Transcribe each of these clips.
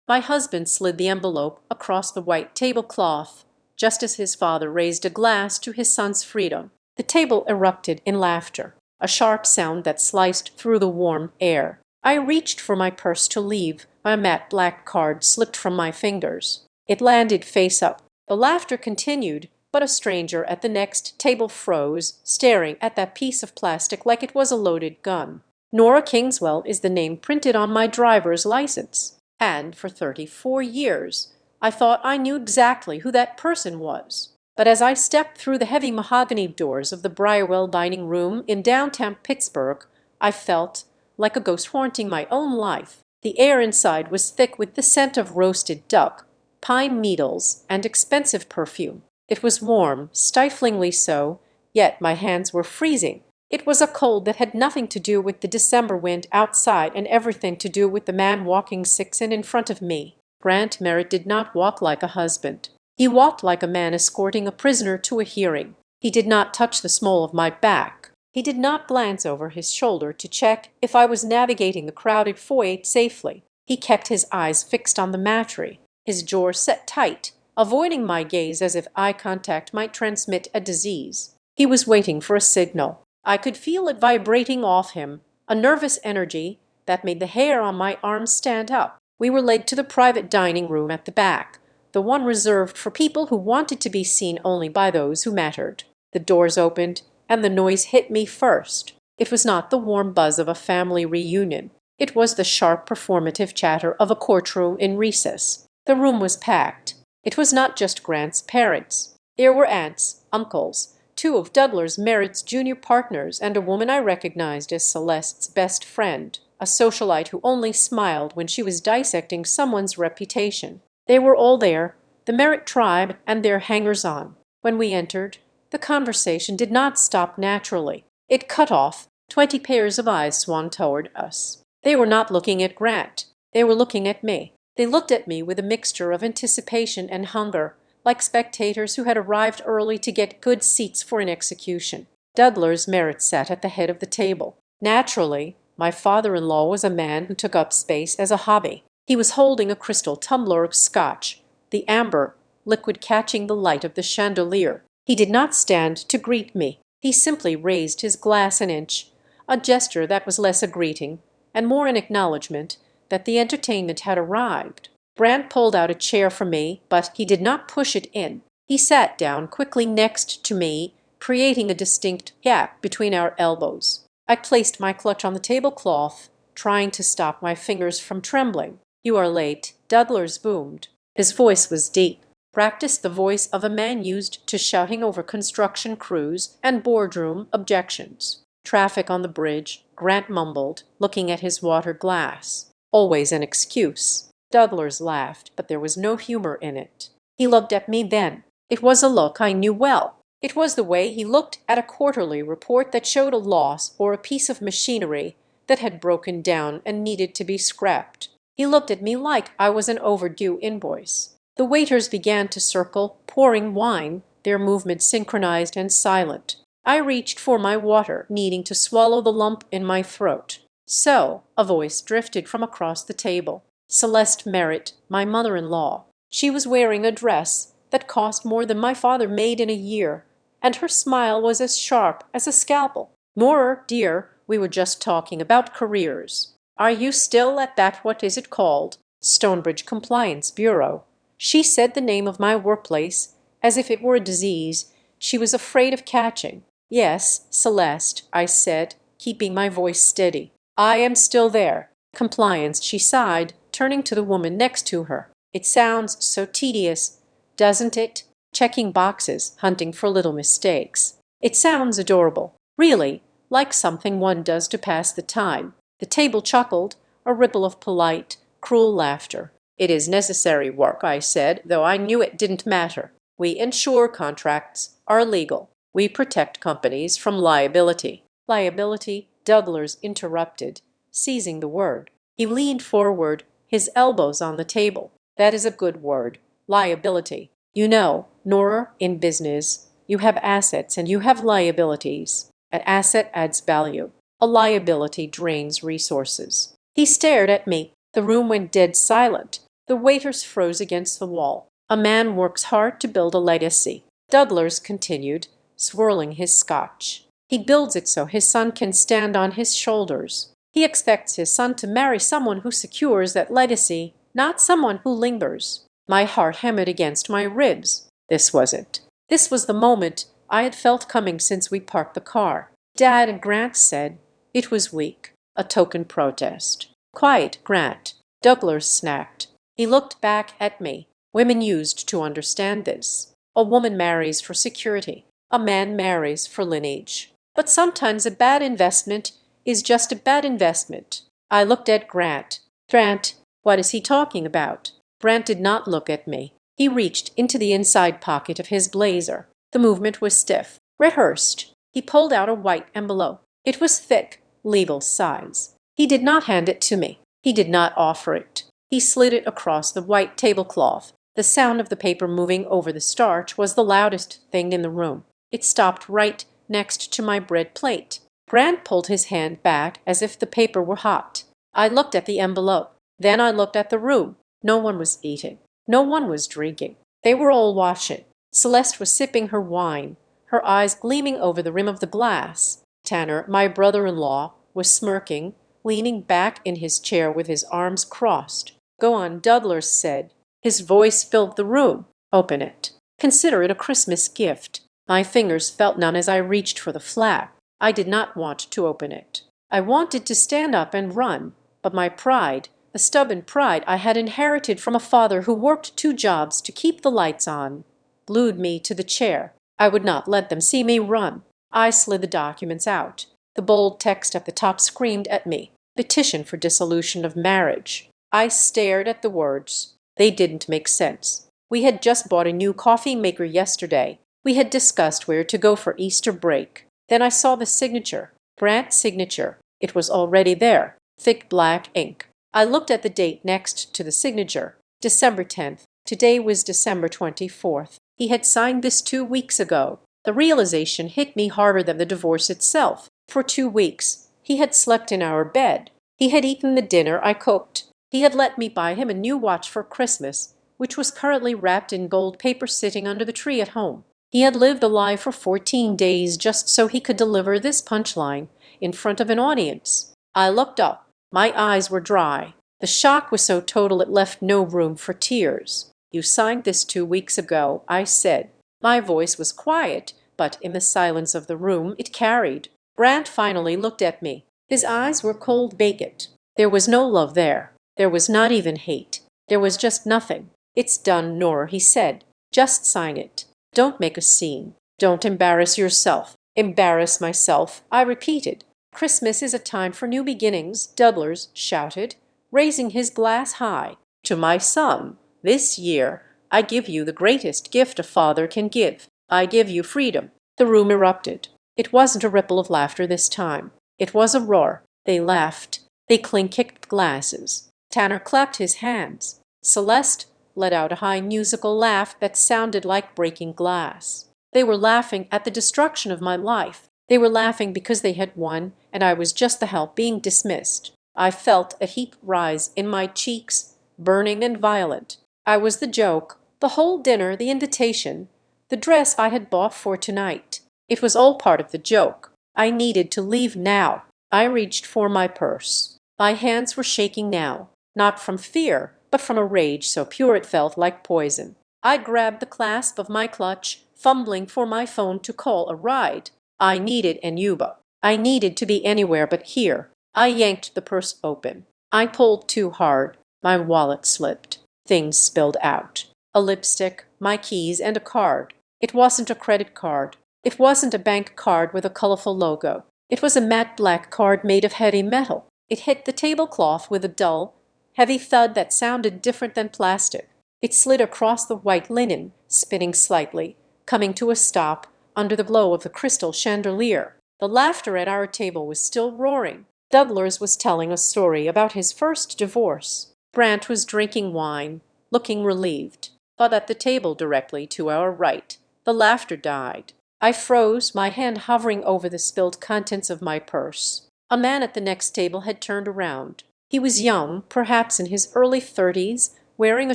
My husband slid the envelope across the white tablecloth, just as his father raised a glass to his son's freedom. The table erupted in laughter, a sharp sound that sliced through the warm air. I reached for my purse to leave. My matte black card slipped from my fingers. It landed face up. The laughter continued, but a stranger at the next table froze, staring at that piece of plastic like it was a loaded gun. Nora Kingswell is the name printed on my driver's license. And for 34 years, I thought I knew exactly who that person was. But as I stepped through the heavy mahogany doors of the Briarwell dining room in downtown Pittsburgh, I felt like a ghost haunting my own life. The air inside was thick with the scent of roasted duck, pine needles, and expensive perfume. It was warm, stiflingly so, yet my hands were freezing. It was a cold that had nothing to do with the December wind outside and everything to do with the man walking 6 in front of me. Grant Merritt did not walk like a husband. He walked like a man escorting a prisoner to a hearing. He did not touch the small of my back. He did not glance over his shoulder to check if I was navigating the crowded foyer safely. He kept his eyes fixed on the mattress, his jaw set tight, avoiding my gaze as if eye contact might transmit a disease. He was waiting for a signal. I could feel it vibrating off him, a nervous energy that made the hair on my arms stand up. We were led to the private dining room at the back, the one reserved for people who wanted to be seen only by those who mattered. The doors opened, and the noise hit me first. It was not the warm buzz of a family reunion. It was the sharp performative chatter of a courtroom in recess. The room was packed. It was not just Grant's parents. There were aunts, uncles, 2 of Douglas Merritt's junior partners, and a woman I recognized as Celeste's best friend, a socialite who only smiled when she was dissecting someone's reputation. They were all there, the Merritt tribe and their hangers-on. When we entered, the conversation did not stop naturally. It cut off. 20 pairs of eyes swung toward us. They were not looking at Grant. They were looking at me. They looked at me with a mixture of anticipation and hunger, like spectators who had arrived early to get good seats for an execution. Douglas Merritt sat at the head of the table. Naturally, my father-in-law was a man who took up space as a hobby. He was holding a crystal tumbler of scotch, the amber liquid catching the light of the chandelier. He did not stand to greet me. He simply raised his glass an inch, a gesture that was less a greeting and more an acknowledgement that the entertainment had arrived. Grant pulled out a chair for me, but he did not push it in. He sat down quickly next to me, creating a distinct gap between our elbows. I placed my clutch on the tablecloth, trying to stop my fingers from trembling. "You are late," Douglas boomed. His voice was deep. Practiced the voice of a man used to shouting over construction crews and boardroom objections. "Traffic on the bridge," Grant mumbled, looking at his water glass. "Always an excuse." Douglas laughed, but there was no humor in it. He looked at me then. It was a look I knew well. It was the way he looked at a quarterly report that showed a loss or a piece of machinery that had broken down and needed to be scrapped. He looked at me like I was an overdue invoice. The waiters began to circle, pouring wine, their movements synchronized and silent. I reached for my water, needing to swallow the lump in my throat. "So," a voice drifted from across the table. Celeste Merritt, my mother-in-law. She was wearing a dress that cost more than my father made in a year, and her smile was as sharp as a scalpel. "Nora, dear, we were just talking about careers. Are you still at that, what is it called? Stonebridge Compliance Bureau." She said the name of my workplace as if it were a disease she was afraid of catching. "Yes, Celeste," I said, keeping my voice steady. "I am still there." "Compliance," she sighed, turning to the woman next to her. "It sounds so tedious, doesn't it? Checking boxes, hunting for little mistakes." "It sounds adorable. Really, like something one does to pass the time." The table chuckled, a ripple of polite, cruel laughter. "It is necessary work," I said, though I knew it didn't matter. "We insure contracts, are legal. We protect companies from liability." "Liability?" Douglas interrupted, seizing the word. He leaned forward, his elbows on the table. "That is a good word. Liability. You know, Nora, in business, you have assets and you have liabilities. An asset adds value. A liability drains resources." He stared at me. The room went dead silent. The waiters froze against the wall. A man works hard to build a legacy. Dudlers continued, swirling his scotch. He builds it so his son can stand on his shoulders. He expects his son to marry someone who secures that legacy, not someone who lingers. My heart hammered against my ribs. This was it. This was the moment I had felt coming since we parked the car. Dad, Grant said. It was weak. A token protest. Quiet, Grant. Douglas snapped. He looked back at me. Women used to understand this. A woman marries for security. A man marries for lineage. But sometimes a bad investment is just a bad investment. I looked at Grant. Grant, what is he talking about? Grant did not look at me. He reached into the inside pocket of his blazer. The movement was stiff, rehearsed. He pulled out a white envelope. It was thick, legal size. He did not hand it to me. He did not offer it. He slid it across the white tablecloth. The sound of the paper moving over the starch was the loudest thing in the room. It stopped right next to my bread plate. Grant pulled his hand back as if the paper were hot. I looked at the envelope. Then I looked at the room. No one was eating. No one was drinking. They were all watching. Celeste was sipping her wine, her eyes gleaming over the rim of the glass. Tanner, my brother-in-law, was smirking, leaning back in his chair with his arms crossed. Go on, Dudlers said. His voice filled the room. Open it. Consider it a Christmas gift. My fingers felt numb as I reached for the flap. I did not want to open it. I wanted to stand up and run, but my pride, the stubborn pride I had inherited from a father who worked 2 jobs to keep the lights on, glued me to the chair. I would not let them see me run. I slid the documents out. The bold text at the top screamed at me. Petition for dissolution of marriage. I stared at the words. They didn't make sense. We had just bought a new coffee maker yesterday. We had discussed where to go for Easter break. Then I saw the signature. Grant's signature. It was already there. Thick black ink. I looked at the date next to the signature. December 10th. Today was December 24th. He had signed this 2 weeks ago. The realization hit me harder than the divorce itself. For 2 weeks, he had slept in our bed. He had eaten the dinner I cooked. He had let me buy him a new watch for Christmas, which was currently wrapped in gold paper sitting under the tree at home. He had lived a lie for 14 days just so he could deliver this punchline in front of an audience. I looked up. My eyes were dry. The shock was so total it left no room for tears. You signed this 2 weeks ago, I said. My voice was quiet, but in the silence of the room it carried. Grant finally looked at me. His eyes were cold vacant. There was no love there. There was not even hate. There was just nothing. It's done, Nora, he said. Just sign it. Don't make a scene. Don't embarrass yourself. Embarrass myself, I repeated. Christmas is a time for new beginnings, Dudlers shouted, raising his glass high. To my son, this year, I give you the greatest gift a father can give. I give you freedom. The room erupted. It wasn't a ripple of laughter this time. It was a roar. They laughed. They clink-kicked glasses. Tanner clapped his hands. Celeste let out a high musical laugh that sounded like breaking glass. They were laughing at the destruction of my life. They were laughing because they had won, and I was just the help being dismissed. I felt a heat rise in my cheeks, burning and violent. I was the joke, the whole dinner, the invitation, the dress I had bought for tonight. It was all part of the joke. I needed to leave now. I reached for my purse. My hands were shaking now, not from fear, but from a rage so pure it felt like poison. I grabbed the clasp of my clutch, fumbling for my phone to call a ride. I needed an Uber. I needed to be anywhere but here. I yanked the purse open. I pulled too hard. My wallet slipped. Things spilled out. A lipstick, my keys, and a card. It wasn't a credit card. It wasn't a bank card with a colorful logo. It was a matte black card made of heavy metal. It hit the tablecloth with a dull, heavy thud that sounded different than plastic. It slid across the white linen, spinning slightly, coming to a stop under the glow of the crystal chandelier. The laughter at our table was still roaring. Dudlers was telling a story about his first divorce. Grant was drinking wine, looking relieved. But at the table directly to our right, the laughter died. I froze, my hand hovering over the spilled contents of my purse. A man at the next table had turned around. He was young, perhaps in his early 30s, wearing a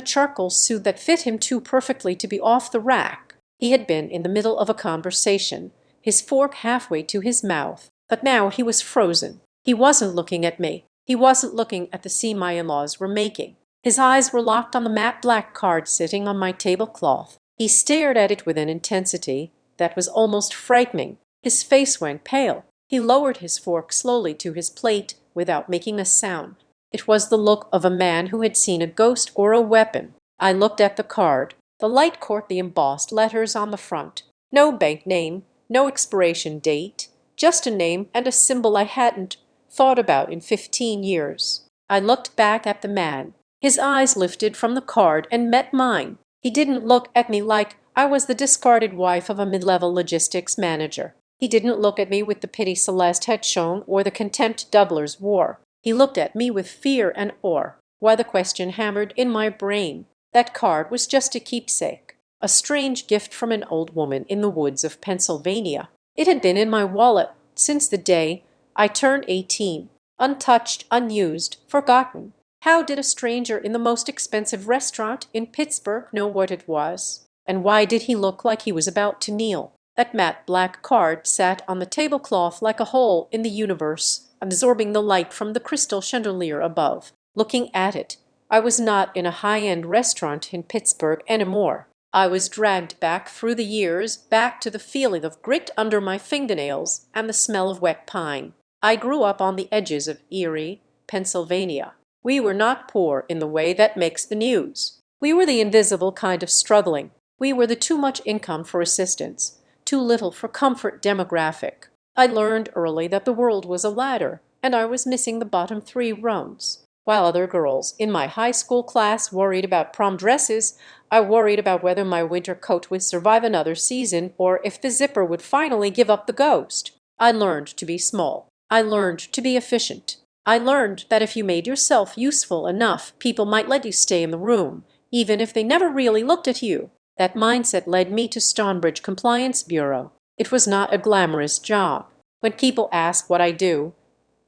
charcoal suit that fit him too perfectly to be off the rack. He had been in the middle of a conversation, his fork halfway to his mouth, but now he was frozen. He wasn't looking at me. He wasn't looking at the scene my in-laws were making. His eyes were locked on the matte black card sitting on my tablecloth. He stared at it with an intensity that was almost frightening. His face went pale. He lowered his fork slowly to his plate without making a sound. It was the look of a man who had seen a ghost or a weapon. I looked at the card. The light caught the embossed letters on the front. No bank name, no expiration date, just a name and a symbol I hadn't thought about in 15 years. I looked back at the man. His eyes lifted from the card and met mine. He didn't look at me like I was the discarded wife of a mid-level logistics manager. He didn't look at me with the pity Celeste had shown or the contempt doublers wore. He looked at me with fear and awe. Why, the question hammered in my brain. That card was just a keepsake, a strange gift from an old woman in the woods of Pennsylvania. It had been in my wallet since the day I turned 18, untouched, unused, forgotten. How did a stranger in the most expensive restaurant in Pittsburgh know what it was? And why did he look like he was about to kneel? That matte black card sat on the tablecloth like a hole in the universe, absorbing the light from the crystal chandelier above. Looking at it, I was not in a high-end restaurant in Pittsburgh anymore. I was dragged back through the years, back to the feeling of grit under my fingernails and the smell of wet pine. I grew up on the edges of Erie, Pennsylvania. We were not poor in the way that makes the news. We were the invisible kind of struggling. We were the too much income for assistance, too little for comfort demographic. I learned early that the world was a ladder, and I was missing the bottom 3 rungs. While other girls in my high school class worried about prom dresses, I worried about whether my winter coat would survive another season or if the zipper would finally give up the ghost. I learned to be small. I learned to be efficient. I learned that if you made yourself useful enough, people might let you stay in the room, even if they never really looked at you. That mindset led me to Stonebridge Compliance Bureau. It was not a glamorous job. When people ask what I do,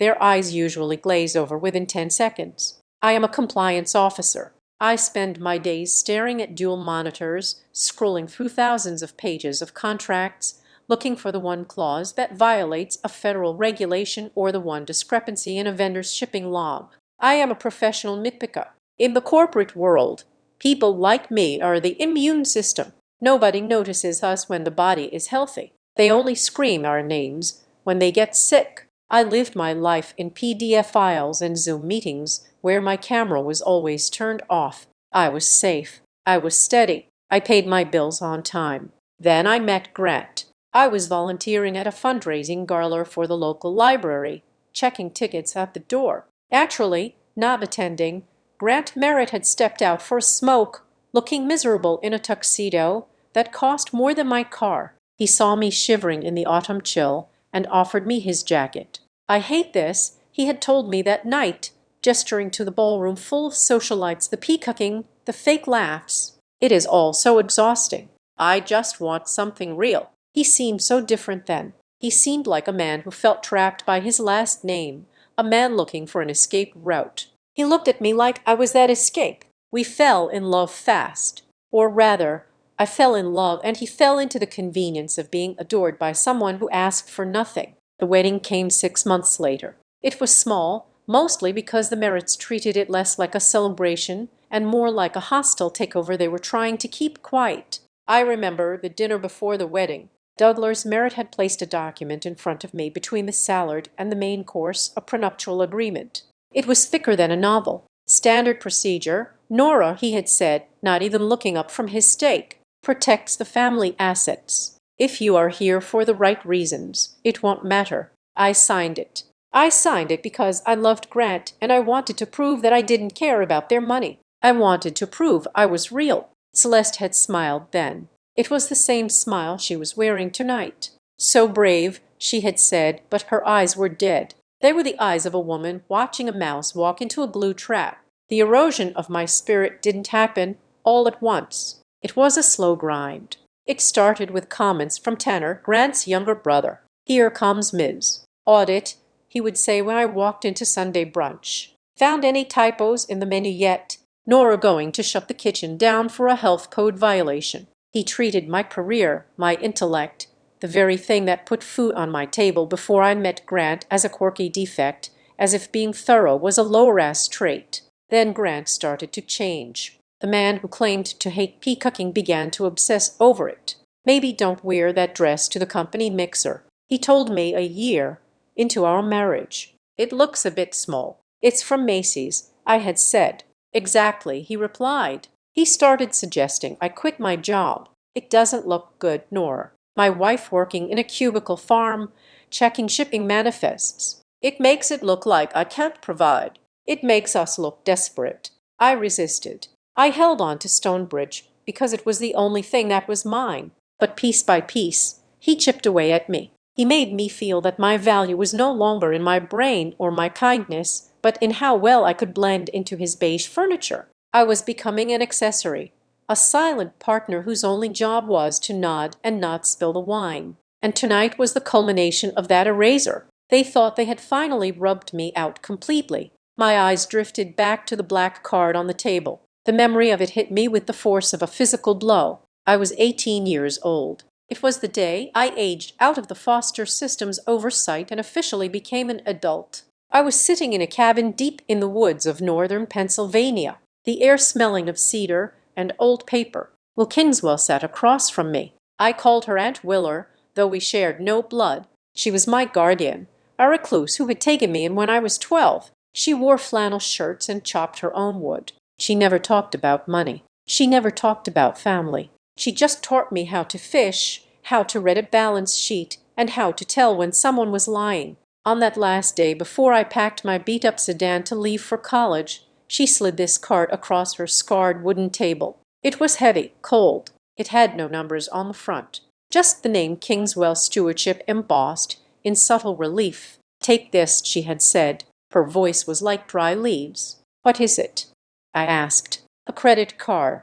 their eyes usually glaze over within 10 seconds. I am a compliance officer. I spend my days staring at dual monitors, scrolling through thousands of pages of contracts, looking for the one clause that violates a federal regulation or the one discrepancy in a vendor's shipping log. I am a professional nitpicker. In the corporate world, people like me are the immune system. Nobody notices us when the body is healthy. They only scream our names when they get sick. I lived my life in PDF files and Zoom meetings where my camera was always turned off. I was safe. I was steady. I paid my bills on time. Then I met Grant. I was volunteering at a fundraising gala for the local library, checking tickets at the door. Actually, not attending. Grant Merritt had stepped out for a smoke, looking miserable in a tuxedo that cost more than my car. He saw me shivering in the autumn chill and offered me his jacket. I hate this, he had told me that night, gesturing to the ballroom full of socialites, the peacocking, the fake laughs. It is all so exhausting. I just want something real. He seemed so different then. He seemed like a man who felt trapped by his last name, a man looking for an escape route. He looked at me like I was that escape. We fell in love fast. Or rather, I fell in love and he fell into the convenience of being adored by someone who asked for nothing. The wedding came 6 months later. It was small, mostly because the Merritts treated it less like a celebration and more like a hostile takeover they were trying to keep quiet. I remember the dinner before the wedding. Douglas Merritt had placed a document in front of me between the salad and the main course, a prenuptial agreement. It was thicker than a novel. Standard procedure. Nora, he had said, not even looking up from his steak, protects the family assets. If you are here for the right reasons, it won't matter. I signed it. I signed it because I loved Grant and I wanted to prove that I didn't care about their money. I wanted to prove I was real. Celeste had smiled then. It was the same smile she was wearing tonight. So brave, she had said, but her eyes were dead. They were the eyes of a woman watching a mouse walk into a glue trap. The erosion of my spirit didn't happen all at once. It was a slow grind. It started with comments from Tanner, Grant's younger brother. "Here comes Ms. Audit," he would say when I walked into Sunday brunch. "Found any typos in the menu yet?" nor going to shut the kitchen down for a health code violation. He treated my career, my intellect, the very thing that put food on my table before I met Grant, as a quirky defect, as if being thorough was a lower-ass trait. Then Grant started to change. The man who claimed to hate peacocking began to obsess over it. Maybe don't wear that dress to the company mixer, he told me a year into our marriage. It looks a bit small. It's from Macy's, I had said. Exactly, he replied. He started suggesting I quit my job. It doesn't look good, Nora. My wife working in a cubicle farm, checking shipping manifests. It makes it look like I can't provide. It makes us look desperate. I resisted. I held on to Stonebridge because it was the only thing that was mine. But piece by piece, he chipped away at me. He made me feel that my value was no longer in my brain or my kindness, but in how well I could blend into his beige furniture. I was becoming an accessory, a silent partner whose only job was to nod and not spill the wine. And tonight was the culmination of that erasure. They thought they had finally rubbed me out completely. My eyes drifted back to the black card on the table. The memory of it hit me with the force of a physical blow. I was 18 years old. It was the day I aged out of the foster system's oversight and officially became an adult. I was sitting in a cabin deep in the woods of northern Pennsylvania, the air smelling of cedar and old paper. Will Kingswell sat across from me. I called her Aunt Willer, though we shared no blood. She was my guardian, a recluse who had taken me in when I was 12. She wore flannel shirts and chopped her own wood. She never talked about money. She never talked about family. She just taught me how to fish, how to read a balance sheet, and how to tell when someone was lying. On that last day before I packed my beat-up sedan to leave for college, she slid this card across her scarred wooden table. It was heavy, cold. It had no numbers on the front, just the name Kingswell Stewardship embossed in subtle relief. "Take this," she had said. Her voice was like dry leaves. "What is it?" I asked. "A credit card."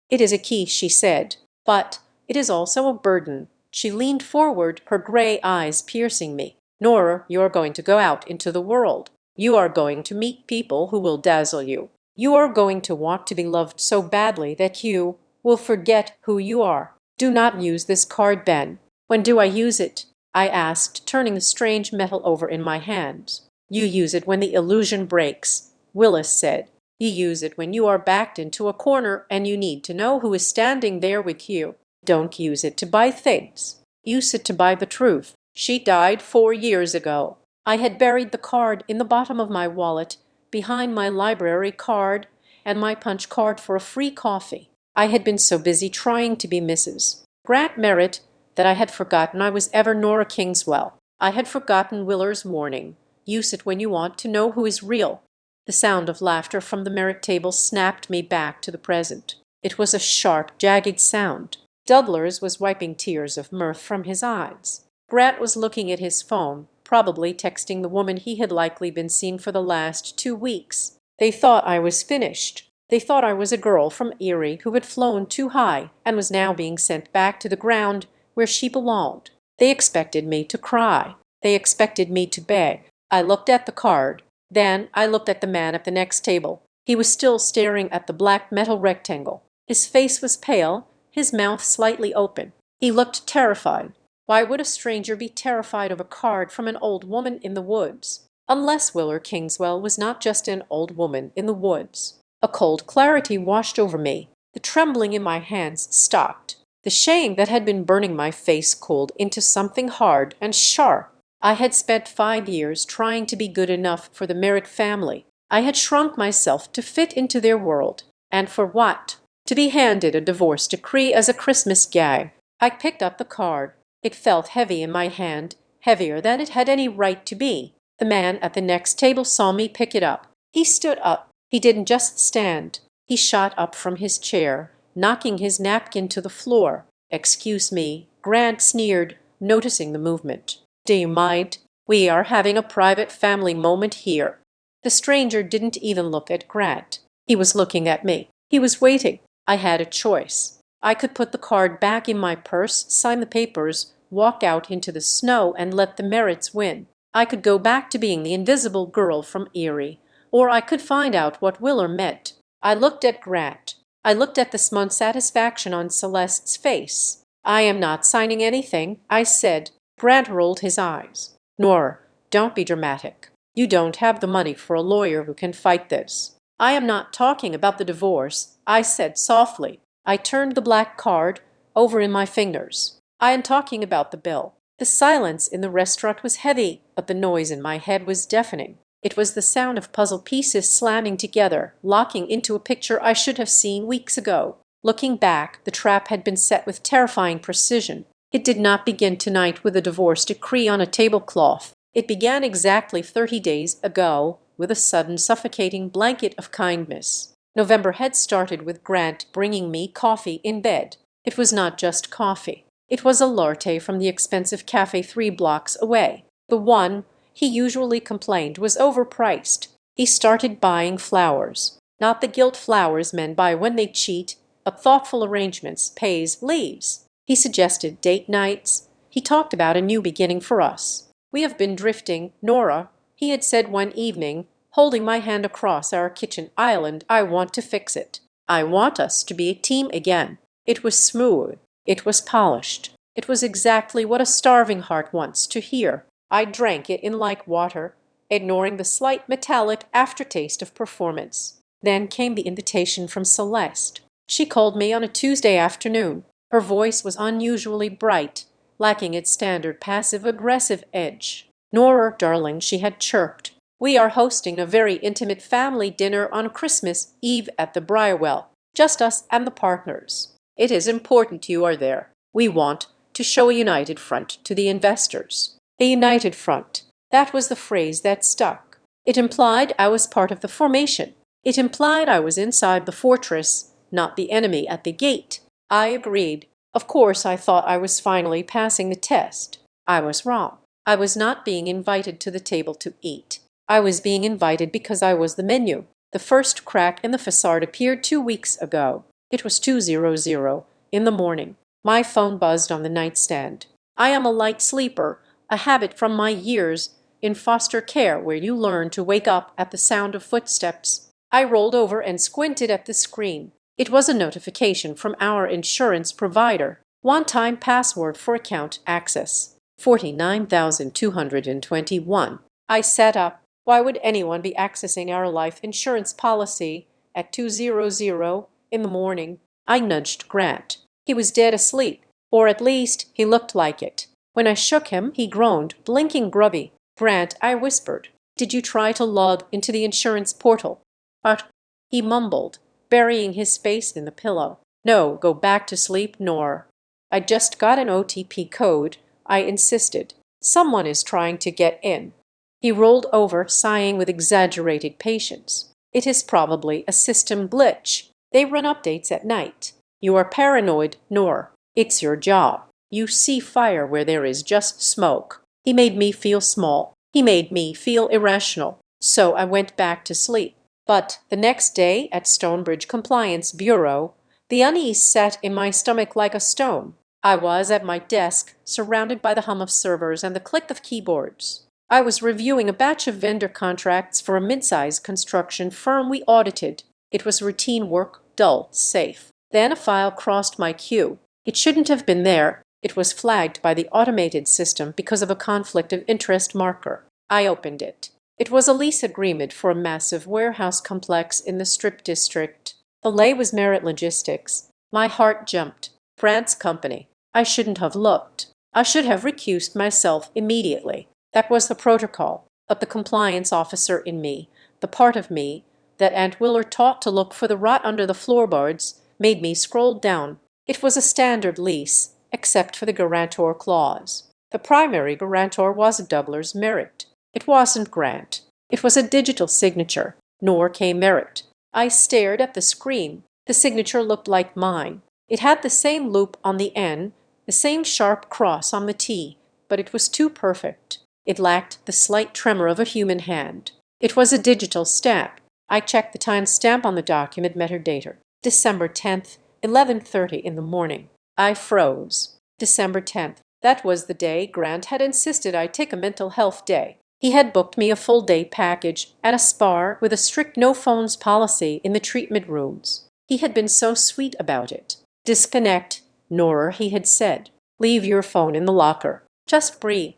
"It is a key," she said, "but it is also a burden." She leaned forward, her gray eyes piercing me. "Nora, you're going to go out into the world. You are going to meet people who will dazzle you. You are going to want to be loved so badly that you will forget who you are. Do not use this card, Ben." "When do I use it?" I asked, turning the strange metal over in my hands. "You use it when the illusion breaks," Willis said. "You use it when you are backed into a corner and you need to know who is standing there with you. Don't use it to buy things. Use it to buy the truth." She died 4 years ago. I had buried the card in the bottom of my wallet, behind my library card and my punch card for a free coffee. I had been so busy trying to be Mrs. Grant Merritt that I had forgotten I was ever Nora Kingswell. I had forgotten Willer's warning. Use it when you want to know who is real. The sound of laughter from the Merritt table snapped me back to the present. It was a sharp, jagged sound. Dudlers was wiping tears of mirth from his eyes. Grant was looking at his phone, probably texting the woman he had likely been seeing for the last 2 weeks. They thought I was finished. They thought I was a girl from Erie who had flown too high and was now being sent back to the ground where she belonged. They expected me to cry. They expected me to beg. I looked at the card. Then I looked at the man at the next table. He was still staring at the black metal rectangle. His face was pale, his mouth slightly open. He looked terrified. Why would a stranger be terrified of a card from an old woman in the woods? Unless Willer Kingswell was not just an old woman in the woods. A cold clarity washed over me. The trembling in my hands stopped. The shame that had been burning my face cooled into something hard and sharp. I had spent 5 years trying to be good enough for the Merritt family. I had shrunk myself to fit into their world. And for what? To be handed a divorce decree as a Christmas gag. I picked up the card. It felt heavy in my hand, heavier than it had any right to be. The man at the next table saw me pick it up. He stood up. He didn't just stand. He shot up from his chair, knocking his napkin to the floor. "Excuse me," Grant sneered, noticing the movement. "Do you mind? We are having a private family moment here." The stranger didn't even look at Grant. He was looking at me. He was waiting. I had a choice. I could put the card back in my purse, sign the papers, walk out into the snow and let the Merritts win. I could go back to being the invisible girl from Erie, or I could find out what Willer meant. I looked at Grant. I looked at the smug satisfaction on Celeste's face. "I am not signing anything," I said. Grant rolled his eyes. "Nora, don't be dramatic. You don't have the money for a lawyer who can fight this." "I am not talking about the divorce," I said softly. I turned the black card over in my fingers. "I am talking about the bill." The silence in the restaurant was heavy, but the noise in my head was deafening. It was the sound of puzzle pieces slamming together, locking into a picture I should have seen weeks ago. Looking back, the trap had been set with terrifying precision. It did not begin tonight with a divorce decree on a tablecloth. It began exactly 30 days ago with a sudden suffocating blanket of kindness. November had started with Grant bringing me coffee in bed. It was not just coffee. It was a latte from the expensive cafe 3 blocks away. The one he usually complained was overpriced. He started buying flowers. Not the gilt flowers men buy when they cheat, but thoughtful arrangements, pays, leaves. He suggested date nights. He talked about a new beginning for us. "We have been drifting, Nora," he had said one evening, holding my hand across our kitchen island. "I want to fix it. I want us to be a team again." It was smooth. It was polished. It was exactly what a starving heart wants to hear. I drank it in like water, ignoring the slight metallic aftertaste of performance. Then came the invitation from Celeste. She called me on a Tuesday afternoon. Her voice was unusually bright, lacking its standard passive-aggressive edge. "Nora, darling," she had chirped, "we are hosting a very intimate family dinner on Christmas Eve at the Briarwell, just us and the partners. It is important you are there. We want to show a united front to the investors." A united front. That was the phrase that stuck. It implied I was part of the formation. It implied I was inside the fortress, not the enemy at the gate. I agreed. Of course, I thought I was finally passing the test. I was wrong. I was not being invited to the table to eat. I was being invited because I was the menu. The first crack in the facade appeared 2 weeks ago. It was 2:00 in the morning. My phone buzzed on the nightstand. I am a light sleeper, a habit from my years in foster care where you learn to wake up at the sound of footsteps. I rolled over and squinted at the screen. It was a notification from our insurance provider. One-time password for account access. 49,221. I sat up. Why would anyone be accessing our life insurance policy at 2:00 in the morning? I nudged Grant. He was dead asleep, or at least he looked like it. When I shook him, he groaned, blinking grubby. "Grant," I whispered, "did you try to log into the insurance portal?" "But," he mumbled, burying his face in the pillow. "No, go back to sleep, Nor." "I just got an OTP code," I insisted. "Someone is trying to get in." He rolled over, sighing with exaggerated patience. "It is probably a system glitch. They run updates at night. You are paranoid, Nor. It's your job. You see fire where there is just smoke." He made me feel small. He made me feel irrational. So I went back to sleep. But the next day at Stonebridge Compliance Bureau, the unease sat in my stomach like a stone. I was at my desk, surrounded by the hum of servers and the click of keyboards. I was reviewing a batch of vendor contracts for a mid-sized construction firm we audited. It was routine work, dull, safe. Then a file crossed my queue. It shouldn't have been there. It was flagged by the automated system because of a conflict of interest marker. I opened it. It was a lease agreement for a massive warehouse complex in the Strip District. The lay was Merit Logistics. My heart jumped. France company. I shouldn't have looked. I should have recused myself immediately. That was the protocol. But the compliance officer in me, the part of me that Aunt Willard taught to look for the rot under the floorboards, made me scroll down. It was a standard lease, except for the guarantor clause. The primary guarantor was Douglas Merritt. It wasn't Grant. It was a digital signature, nor K. Merritt. I stared at the screen. The signature looked like mine. It had the same loop on the N, the same sharp cross on the T, but it was too perfect. It lacked the slight tremor of a human hand. It was a digital stamp. I checked the timestamp on the document metadata. December 10th, 11:30 in the morning. I froze. December 10th. That was the day Grant had insisted I take a mental health day. He had booked me a full-day package at a spa with a strict no-phones policy in the treatment rooms. He had been so sweet about it. Disconnect, Nora, he had said. Leave your phone in the locker. Just breathe.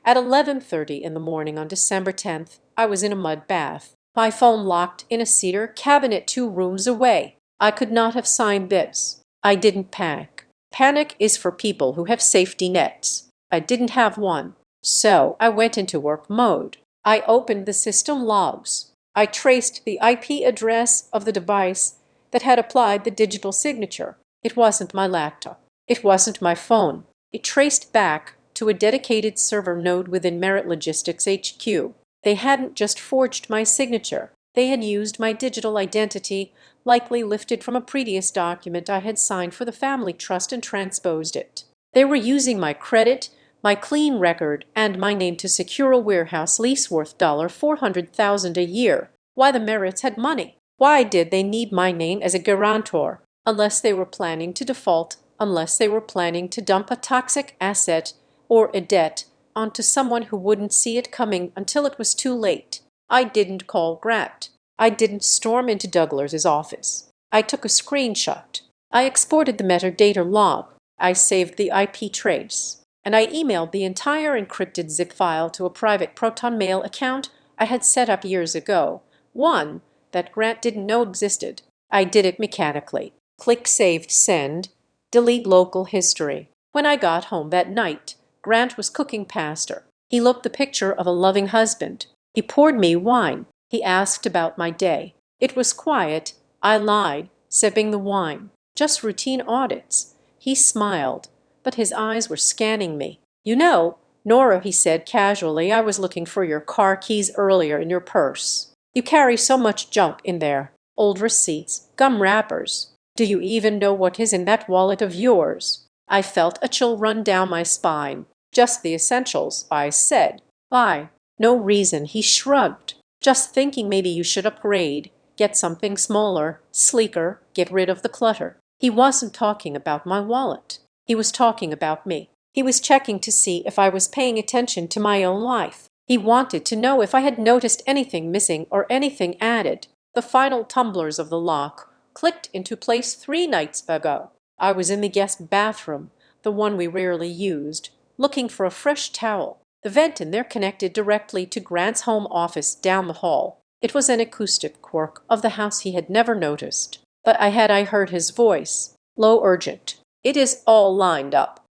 At 11:30 in the morning on December 10th, I was in a mud bath. My phone locked in a cedar cabinet 2 rooms away. I could not have signed this. I didn't panic. Panic is for people who have safety nets. I didn't have one. So I went into work mode. I opened the system logs. I traced the IP address of the device that had applied the digital signature. It wasn't my laptop. It wasn't my phone. It traced back to a dedicated server node within Merit Logistics HQ. They hadn't just forged my signature. They had used my digital identity, likely lifted from a previous document I had signed for the family trust, and transposed it. They were using my credit, my clean record, and my name to secure a warehouse lease worth $400,000 a year. Why the Merits had money? Why did they need my name as a guarantor? Unless they were planning to default, unless they were planning to dump a toxic asset or a debt onto someone who wouldn't see it coming until it was too late. I didn't call Grant. I didn't storm into Douglas's office. I took a screenshot. I exported the metadata log. I saved the IP trace. And I emailed the entire encrypted zip file to a private Proton Mail account I had set up years ago, one that Grant didn't know existed. I did it mechanically. Click Save, Send, delete local history. When I got home that night, Grant was cooking pasta. He looked the picture of a loving husband. He poured me wine. He asked about my day. It was quiet. I lied, sipping the wine. Just routine audits. He smiled, but his eyes were scanning me. You know, Nora, he said casually, I was looking for your car keys earlier in your purse. You carry so much junk in there. Old receipts, gum wrappers. Do you even know what is in that wallet of yours? I felt a chill run down my spine. Just the essentials, I said. Why? No reason, he shrugged. Just thinking maybe you should upgrade. Get something smaller, sleeker, get rid of the clutter. He wasn't talking about my wallet. He was talking about me. He was checking to see if I was paying attention to my own life. He wanted to know if I had noticed anything missing or anything added. The final tumblers of the lock clicked into place 3 nights ago. I was in the guest bathroom, the one we rarely used, looking for a fresh towel. The vent in there connected directly to Grant's home office down the hall. It was an acoustic quirk of the house he had never noticed. But I heard his voice, low, urgent. It is all lined up.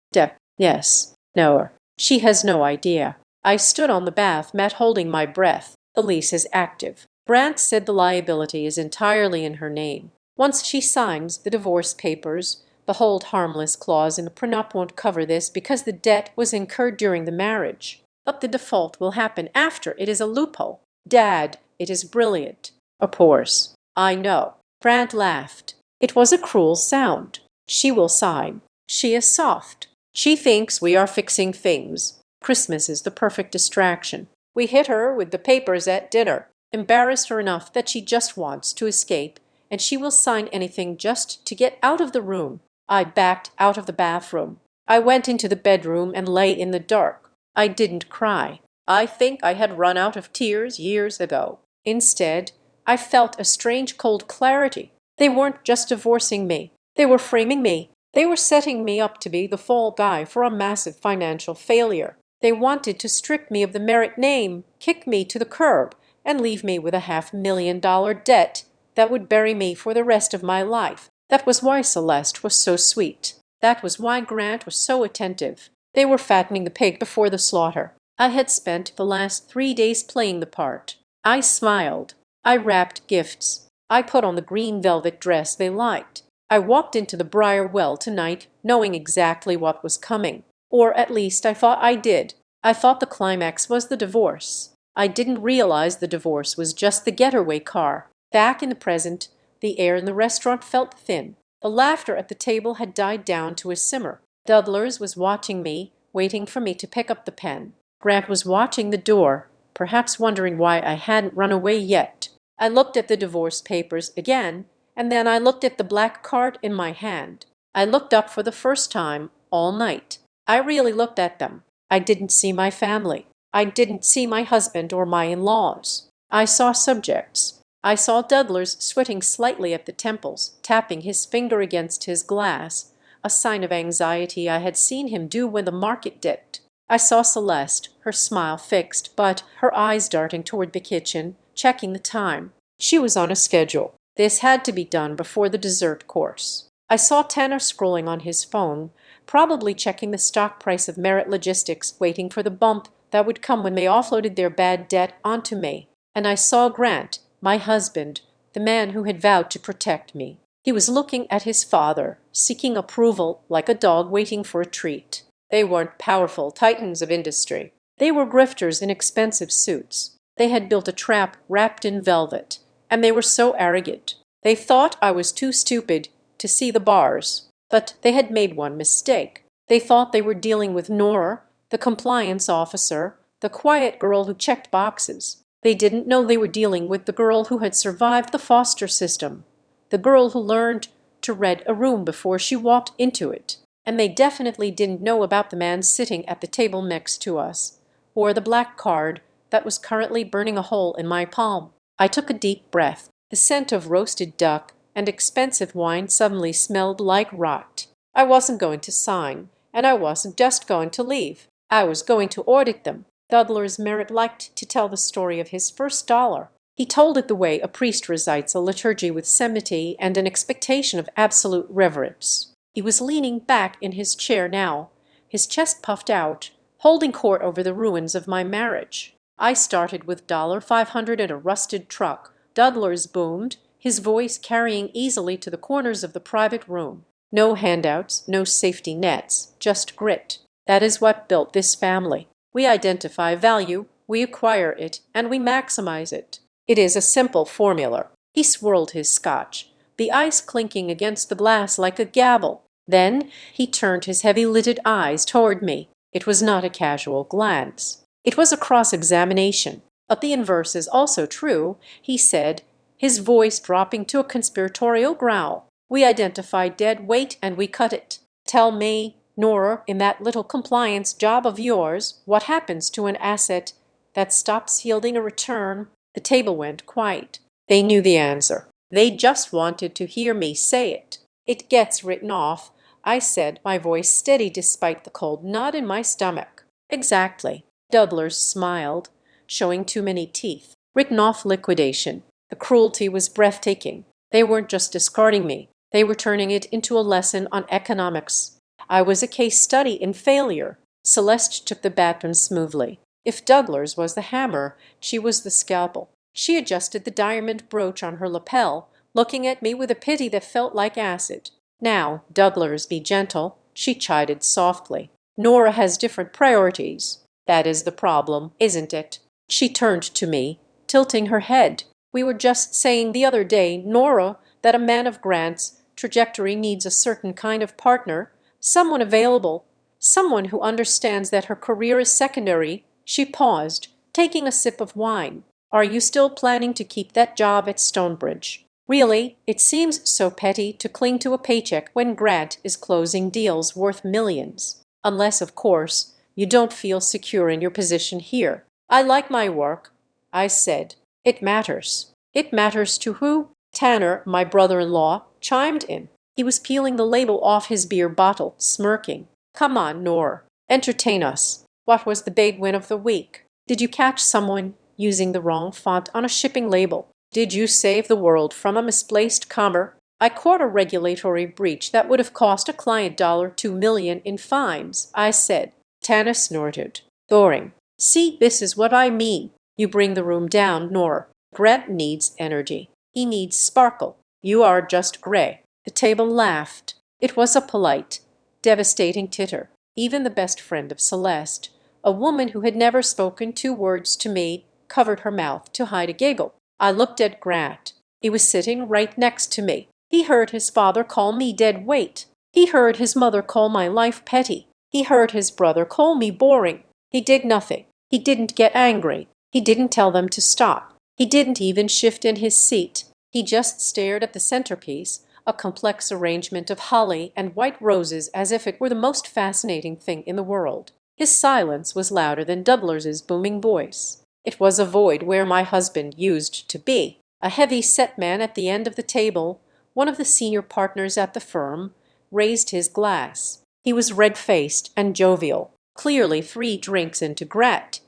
Yes. No. She has no idea. I stood on the bath mat holding my breath. The lease is active. Grant said the liability is entirely in her name. Once she signs the divorce papers, the hold harmless clause in the prenup won't cover this because the debt was incurred during the marriage. But the default will happen after. It is a loophole. Dad, it is brilliant. Of course. I know. Grant laughed. It was a cruel sound. She will sign. She is soft. She thinks we are fixing things. Christmas is the perfect distraction. We hit her with the papers at dinner, embarrassed her enough that she just wants to escape, and she will sign anything just to get out of the room. I backed out of the bathroom. I went into the bedroom and lay in the dark. I didn't cry. I think I had run out of tears years ago. Instead, I felt a strange cold clarity. They weren't just divorcing me. They were framing me. They were setting me up to be the fall guy for a massive financial failure. They wanted to strip me of the Merit name, kick me to the curb, and leave me with a $500,000 debt that would bury me for the rest of my life. That was why Celeste was so sweet. That was why Grant was so attentive. They were fattening the pig before the slaughter. I had spent the last 3 days playing the part. I smiled. I wrapped gifts. I put on the green velvet dress they liked. I walked into the Briar Well tonight knowing exactly what was coming. Or at least I thought I did. I thought the climax was the divorce. I didn't realize the divorce was just the getaway car. Back in the present, the air in the restaurant felt thin. The laughter at the table had died down to a simmer. Dudlers was watching me, waiting for me to pick up the pen. Grant was watching the door, perhaps wondering why I hadn't run away yet. I looked at the divorce papers again, and then I looked at the black card in my hand. I looked up for the first time all night. I really looked at them. I didn't see my family. I didn't see my husband or my in-laws. I saw subjects. I saw Dudlers sweating slightly at the temples, tapping his finger against his glass, a sign of anxiety I had seen him do when the market dipped. I saw Celeste, her smile fixed, but her eyes darting toward the kitchen, checking the time. She was on a schedule. This had to be done before the dessert course. I saw Tanner scrolling on his phone, probably checking the stock price of Merit Logistics, waiting for the bump that would come when they offloaded their bad debt onto me. And I saw Grant, my husband, the man who had vowed to protect me. He was looking at his father, seeking approval like a dog waiting for a treat. They weren't powerful titans of industry. They were grifters in expensive suits. They had built a trap wrapped in velvet, and they were so arrogant. They thought I was too stupid to see the bars. But they had made one mistake. They thought they were dealing with Nora, the compliance officer, the quiet girl who checked boxes. They didn't know they were dealing with the girl who had survived the foster system, the girl who learned to read a room before she walked into it. And they definitely didn't know about the man sitting at the table next to us, or the black card that was currently burning a hole in my palm. I took a deep breath. The scent of roasted duck and expensive wine suddenly smelled like rot. I wasn't going to sign, and I wasn't just going to leave. I was going to audit them. Dudler's Merritt liked to tell the story of his first dollar. He told it the way a priest recites a liturgy with solemnity and an expectation of absolute reverence. He was leaning back in his chair now, his chest puffed out, holding court over the ruins of my marriage. I started with $500 and a rusted truck. Dudler's boomed, his voice carrying easily to the corners of the private room. No handouts, no safety nets, just grit. That is what built this family. We identify value, we acquire it, and we maximize it. It is a simple formula. He swirled his scotch, the ice clinking against the glass like a gavel. Then he turned his heavy-lidded eyes toward me. It was not a casual glance. It was a cross-examination. But the inverse is also true, he said, his voice dropping to a conspiratorial growl. We identify dead weight and we cut it. Tell me, Nora, in that little compliance job of yours, what happens to an asset that stops yielding a return? The table went quiet. They knew the answer. They just wanted to hear me say it. It gets written off, I said, my voice steady despite the cold knot in my stomach. Exactly. Dudlers smiled, showing too many teeth. Written off liquidation. The cruelty was breathtaking. They weren't just discarding me. They were turning it into a lesson on economics. I was a case study in failure. Celeste took the baton smoothly. If Dudlers was the hammer, she was the scalpel. She adjusted the diamond brooch on her lapel, looking at me with a pity that felt like acid. Now, Dudlers, be gentle, she chided softly. Nora has different priorities. That is the problem, isn't it? She turned to me, tilting her head. We were just saying the other day, Nora, that a man of Grant's trajectory needs a certain kind of partner, someone available, someone who understands that her career is secondary. She paused, taking a sip of wine. Are you still planning to keep that job at Stonebridge? Really, it seems so petty to cling to a paycheck when Grant is closing deals worth millions. Unless, of course, you don't feel secure in your position here. I like my work, I said. It matters. It matters to who? Tanner, my brother-in-law, chimed in. He was peeling the label off his beer bottle, smirking. Come on, Nora. Entertain us. What was the big win of the week? Did you catch someone using the wrong font on a shipping label? Did you save the world from a misplaced comma? I caught a regulatory breach that would have cost a client $2 million in fines, I said. Tanner snorted. Thoring. See, this is what I mean. You bring the room down, Nora. Grant needs energy. He needs sparkle. You are just gray. The table laughed. It was a polite, devastating titter. Even the best friend of Celeste, a woman who had never spoken 2 words to me, covered her mouth to hide a giggle. I looked at Grant. He was sitting right next to me. He heard his father call me dead weight. He heard his mother call my life petty. He heard his brother call me boring. He did nothing. He didn't get angry. He didn't tell them to stop. He didn't even shift in his seat. He just stared at the centerpiece, a complex arrangement of holly and white roses, as if it were the most fascinating thing in the world. His silence was louder than Dudlers's booming voice. It was a void where my husband used to be. A heavy-set man at the end of the table, one of the senior partners at the firm, raised his glass. He was red-faced and jovial, clearly 3 drinks into Grat.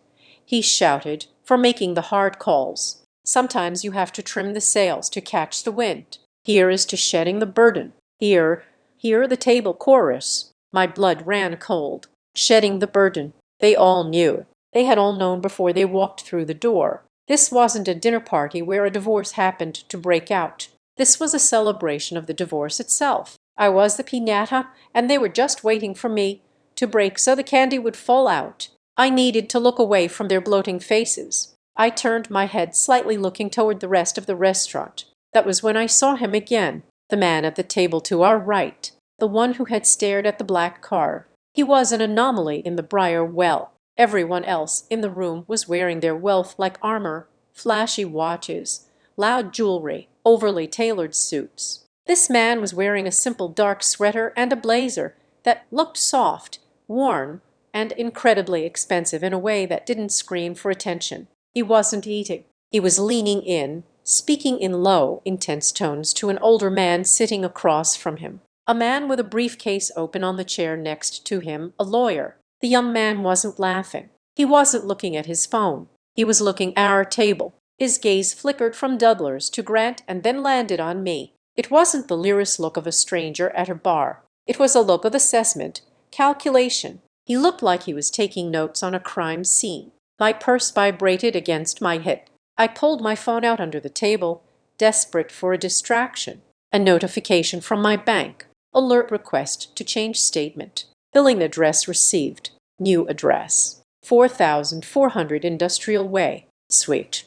He shouted, for making the hard calls. Sometimes you have to trim the sails to catch the wind. Here is to shedding the burden. Here the table chorus. My blood ran cold. Shedding the burden. They all knew. They had all known before they walked through the door. This wasn't a dinner party where a divorce happened to break out. This was a celebration of the divorce itself. I was the piñata, and they were just waiting for me to break so the candy would fall out. I needed to look away from their bloating faces. I turned my head slightly, looking toward the rest of the restaurant. That was when I saw him again, the man at the table to our right, the one who had stared at the black car. He was an anomaly in the Briar Well. Everyone else in the room was wearing their wealth-like armor, flashy watches, loud jewelry, overly tailored suits. This man was wearing a simple dark sweater and a blazer that looked soft, worn, and incredibly expensive in a way that didn't scream for attention. He wasn't eating. He was leaning in, speaking in low, intense tones to an older man sitting across from him. A man with a briefcase open on the chair next to him, a lawyer. The young man wasn't laughing. He wasn't looking at his phone. He was looking at our table. His gaze flickered from Dudlers to Grant and then landed on me. It wasn't the leerous look of a stranger at a bar. It was a look of assessment, calculation. He looked like he was taking notes on a crime scene. My purse vibrated against my hip. I pulled my phone out under the table, desperate for a distraction. A notification from my bank. Alert request to change statement. Billing address received. New address. 4400 Industrial Way. Sweet.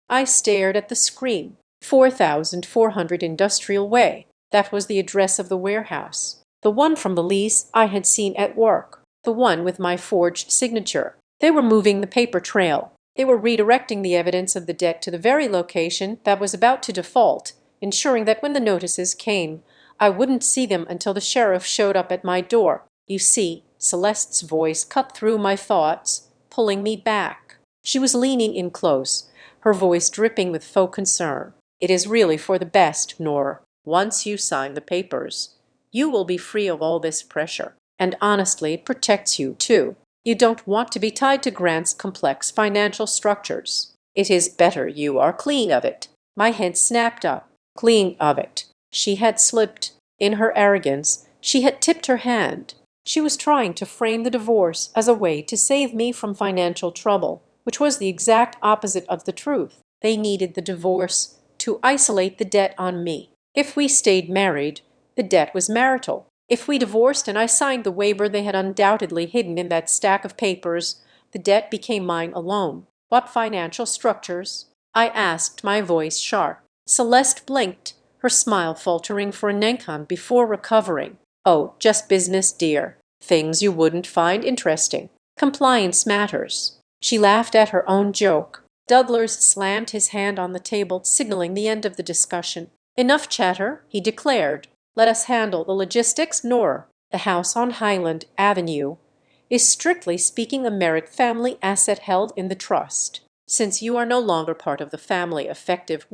I stared at the screen. 4400 Industrial Way. That was the address of the warehouse. The one from the lease I had seen at work. The one with my forged signature. They were moving the paper trail. They were redirecting the evidence of the debt to the very location that was about to default, ensuring that when the notices came, I wouldn't see them until the sheriff showed up at my door. You see, Celeste's voice cut through my thoughts, pulling me back. She was leaning in close, her voice dripping with faux concern. It is really for the best, Nora. Once you sign the papers, you will be free of all this pressure. And honestly, it protects you, too. You don't want to be tied to Grant's complex financial structures. It is better you are clean of it. My head snapped up. Clean of it. She had slipped. In her arrogance, she had tipped her hand. She was trying to frame the divorce as a way to save me from financial trouble, which was the exact opposite of the truth. They needed the divorce to isolate the debt on me. If we stayed married, the debt was marital. If we divorced and I signed the waiver they had undoubtedly hidden in that stack of papers, the debt became mine alone. What financial structures? I asked, my voice sharp. Celeste blinked, her smile faltering for an instant before recovering. Oh, just business, dear. Things you wouldn't find interesting. Compliance matters. She laughed at her own joke. Dudlers slammed his hand on the table, signaling the end of the discussion. Enough chatter, he declared. Let us handle the logistics, Nora. The house on Highland Avenue is strictly speaking a Merritt family asset held in the trust. Since you are no longer part of the family effective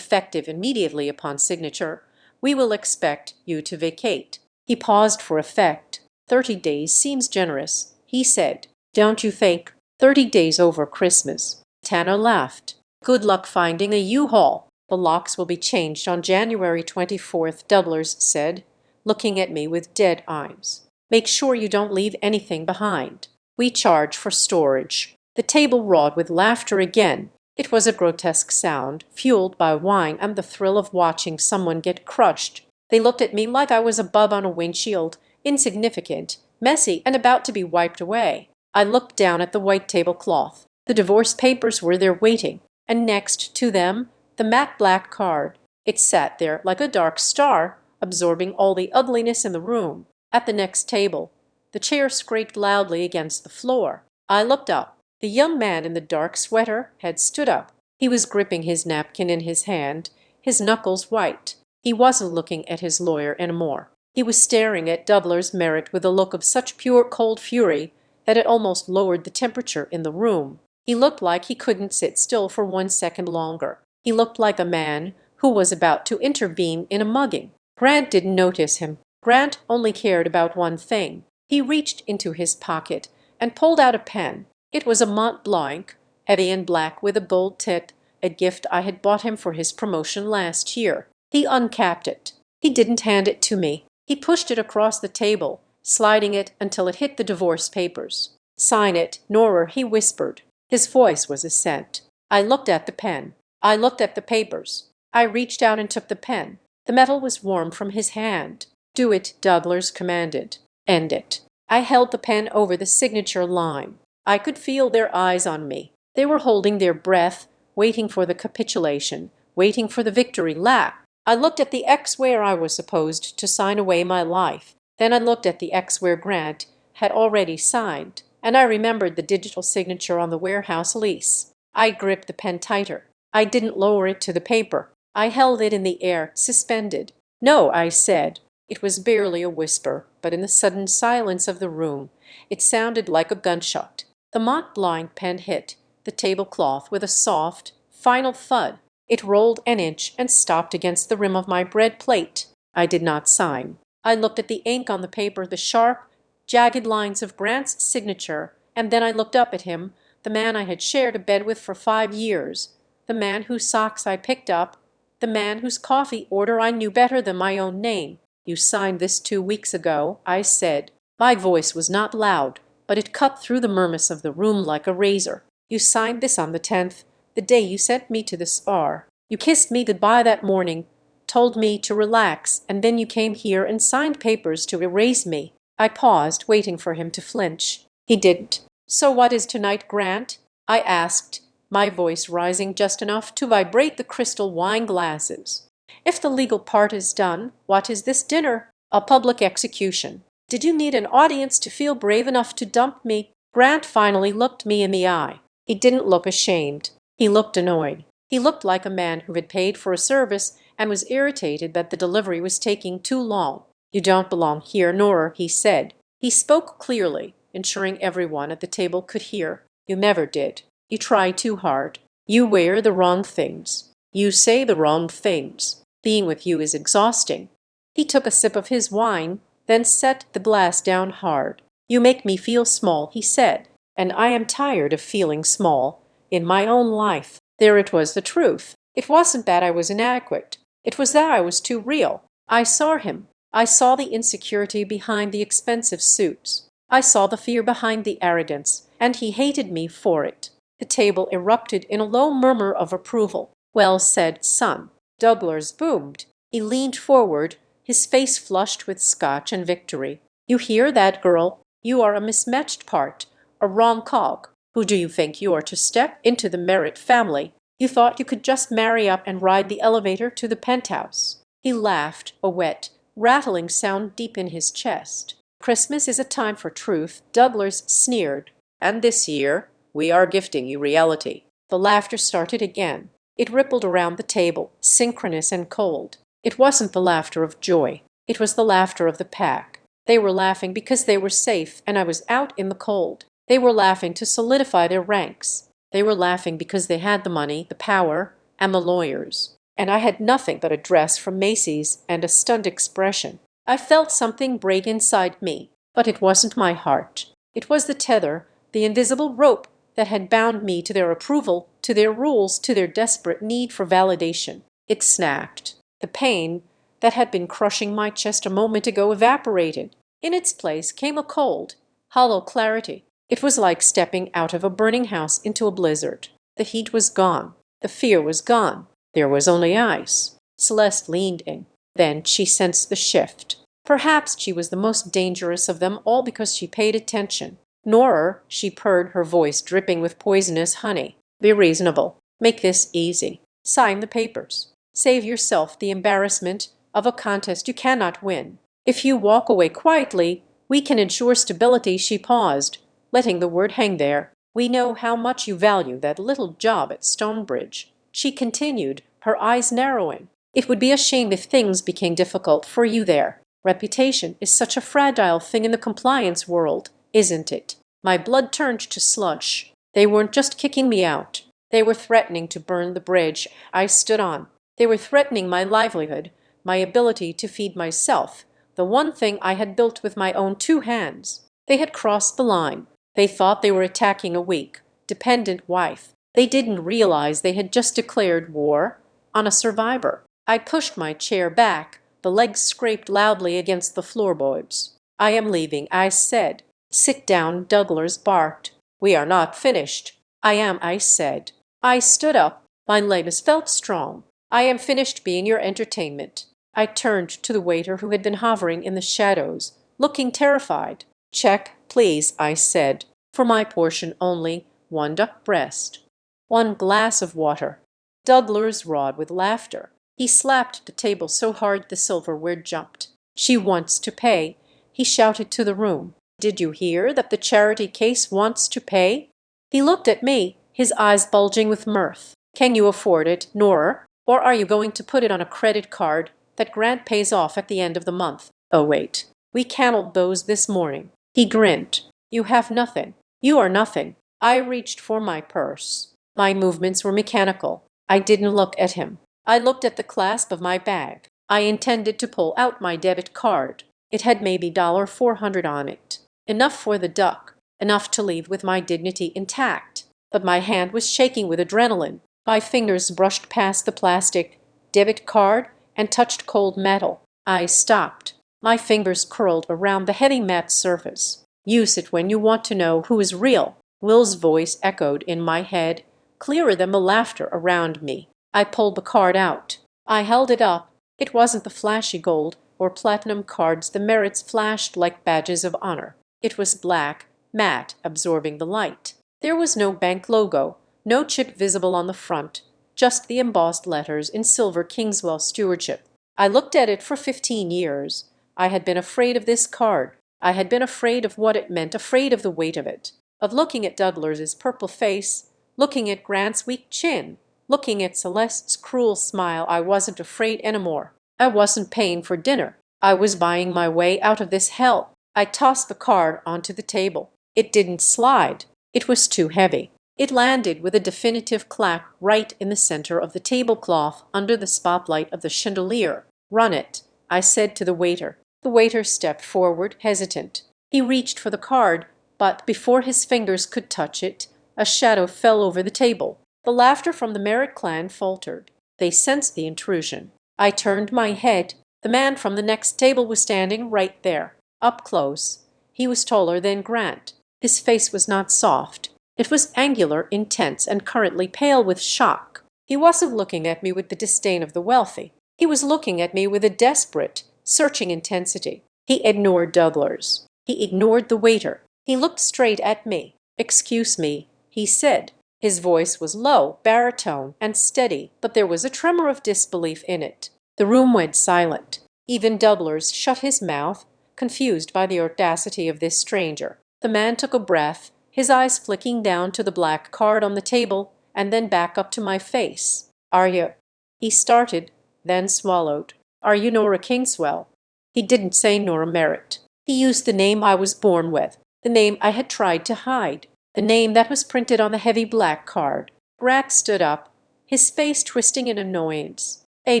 immediately upon signature, we will expect you to vacate. He paused for effect. 30 days seems generous, he said. Don't you think? 30 days over Christmas. Tanner laughed. Good luck finding a U-Haul. The locks will be changed on January 24th, Dudlers said, looking at me with dead eyes. Make sure you don't leave anything behind. We charge for storage. The table roared with laughter again. It was a grotesque sound, fueled by wine and the thrill of watching someone get crushed. They looked at me like I was a bub on a windshield, insignificant, messy, and about to be wiped away. I looked down at the white tablecloth. The divorce papers were there waiting, and next to them, the matte black card. It sat there like a dark star, absorbing all the ugliness in the room. At the next table, the chair scraped loudly against the floor. I looked up. The young man in the dark sweater had stood up. He was gripping his napkin in his hand, his knuckles white. He wasn't looking at his lawyer anymore. He was staring at Dudlers Merritt with a look of such pure cold fury that it almost lowered the temperature in the room. He looked like he couldn't sit still for 1 second longer. He looked like a man who was about to intervene in a mugging. Grant didn't notice him. Grant only cared about one thing. He reached into his pocket and pulled out a pen. It was a Mont Blanc, heavy and black with a gold tip, a gift I had bought him for his promotion last year. He uncapped it. He didn't hand it to me. He pushed it across the table, sliding it until it hit the divorce papers. "Sign it, Nora," he whispered. His voice was assent. I looked at the pen. I looked at the papers. I reached out and took the pen. The metal was warm from his hand. "Do it," Douglas commanded. "End it." I held the pen over the signature line. I could feel their eyes on me. They were holding their breath, waiting for the capitulation, waiting for the victory lap. I looked at the X where I was supposed to sign away my life. Then I looked at the X where Grant had already signed, and I remembered the digital signature on the warehouse lease. I gripped the pen tighter. I didn't lower it to the paper. I held it in the air, suspended. "No," I said. It was barely a whisper, but in the sudden silence of the room, it sounded like a gunshot. The Mont Blanc pen hit the tablecloth with a soft, final thud. It rolled an inch and stopped against the rim of my bread plate. I did not sign. I looked at the ink on the paper, the sharp, jagged lines of Grant's signature, and then I looked up at him, the man I had shared a bed with for 5 years, the man whose socks I picked up, the man whose coffee order I knew better than my own name. "You signed this 2 weeks ago," I said. My voice was not loud, but it cut through the murmurs of the room like a razor. "You signed this on the 10th, the day you sent me to the SPAR. You kissed me goodbye that morning, told me to relax, and then you came here and signed papers to erase me." I paused, waiting for him to flinch. He didn't. "So what is tonight, Grant?" I asked, my voice rising just enough to vibrate the crystal wine glasses. "If the legal part is done, what is this dinner?" "A public execution." "Did you need an audience to feel brave enough to dump me?" Grant finally looked me in the eye. He didn't look ashamed. He looked annoyed. He looked like a man who had paid for a service and was irritated that the delivery was taking too long. "You don't belong here, Nora," he said. He spoke clearly, ensuring everyone at the table could hear. "You never did. You try too hard. You wear the wrong things. You say the wrong things. Being with you is exhausting." He took a sip of his wine, then set the glass down hard. "You make me feel small," he said, "and I am tired of feeling small in my own life." There it was, the truth. It wasn't that I was inadequate. It was that I was too real. I saw him. I saw the insecurity behind the expensive suits. I saw the fear behind the arrogance, and he hated me for it. The table erupted in a low murmur of approval. "Well said, son," Douglas boomed. He leaned forward, his face flushed with scotch and victory. "You hear that, girl? You are a mismatched part, a wrong cog. Who do you think you are to step into the Merritt family? You thought you could just marry up and ride the elevator to the penthouse." He laughed, a wet, rattling sound deep in his chest. "Christmas is a time for truth," Douglas sneered. "And this year, we are gifting you reality." The laughter started again. It rippled around the table, synchronous and cold. It wasn't the laughter of joy. It was the laughter of the pack. They were laughing because they were safe and I was out in the cold. They were laughing to solidify their ranks. They were laughing because they had the money, the power, and the lawyers. And I had nothing but a dress from Macy's and a stunned expression. I felt something break inside me, but it wasn't my heart. It was the tether, the invisible rope that had bound me to their approval, to their rules, to their desperate need for validation. It snapped. The pain that had been crushing my chest a moment ago evaporated. In its place came a cold, hollow clarity. It was like stepping out of a burning house into a blizzard. The heat was gone. The fear was gone. There was only ice. Celeste leaned in. Then she sensed the shift. Perhaps she was the most dangerous of them all because she paid attention. "Nora," she purred, her voice dripping with poisonous honey. "Be reasonable. Make this easy. Sign the papers. Save yourself the embarrassment of a contest you cannot win. If you walk away quietly, we can ensure stability." She paused, letting the word hang there. "We know how much you value that little job at Stonebridge," she continued, her eyes narrowing. "It would be a shame if things became difficult for you there. Reputation is such a fragile thing in the compliance world, isn't it? My blood turned to slush. They weren't just kicking me out. They were threatening to burn the bridge I stood on. They were threatening my livelihood, my ability to feed myself, the one thing I had built with my own two hands. They had crossed the line. They thought they were attacking a weak, dependent wife. They didn't realize they had just declared war on a survivor. I pushed my chair back. The legs scraped loudly against the floorboards. I am leaving, I said. Sit down, Douglas barked. We are not finished. I am, I said. I stood up. My legs felt strong. I am finished being your entertainment. I turned to the waiter who had been hovering in the shadows, looking terrified. Check, please, I said. For my portion only, one duck breast. One glass of water. Douglas roared with laughter. He slapped the table so hard the silverware jumped. She wants to pay, he shouted to the room. Did you hear that the charity case wants to pay? He looked at me, his eyes bulging with mirth. Can you afford it, Nora? Or are you going to put it on a credit card that Grant pays off at the end of the month? Oh wait, we canceled those this morning. He grinned. You have nothing. You are nothing. I reached for my purse. My movements were mechanical. I didn't look at him. I looked at the clasp of my bag. I intended to pull out my debit card. It had maybe $400 on it. Enough for the duck. Enough to leave with my dignity intact. But my hand was shaking with adrenaline. My fingers brushed past the plastic debit card and touched cold metal. I stopped. My fingers curled around the heavy matte surface. Use it when you want to know who is real. Will's voice echoed in my head, clearer than the laughter around me. I pulled the card out. I held it up. It wasn't the flashy gold or platinum cards the merits flashed like badges of honor. It was black, matte, absorbing the light. There was no bank logo, no chip visible on the front, just the embossed letters in silver Kingswell Stewardship. I looked at it for 15 years. I had been afraid of this card. I had been afraid of what it meant, afraid of the weight of it, of looking at Douglas's purple face, looking at Grant's weak chin, looking at Celeste's cruel smile. I wasn't afraid anymore. I wasn't paying for dinner. I was buying my way out of this hell. I tossed the card onto the table. It didn't slide. It was too heavy. It landed with a definitive clack right in the center of the tablecloth under the spotlight of the chandelier. Run it, I said to the waiter. The waiter stepped forward, hesitant. He reached for the card, but before his fingers could touch it, a shadow fell over the table. The laughter from the Merritt clan faltered. They sensed the intrusion. I turned my head. The man from the next table was standing right there, up close. He was taller than Grant. His face was not soft. It was angular, intense, and currently pale with shock. He wasn't looking at me with the disdain of the wealthy. He was looking at me with a desperate, searching intensity. He ignored Douglas. He ignored the waiter. He looked straight at me. Excuse me, he said. His voice was low, baritone, and steady, but there was a tremor of disbelief in it. The room went silent. Even Douglas shut his mouth, confused by the audacity of this stranger. The man took a breath, his eyes flicking down to the black card on the table and then back up to my face. Are you? He started, then swallowed. Are you Nora Kingswell? He didn't say Nora Merritt. He used the name I was born with, the name I had tried to hide, the name that was printed on the heavy black card. Grant stood up, his face twisting in annoyance. Hey,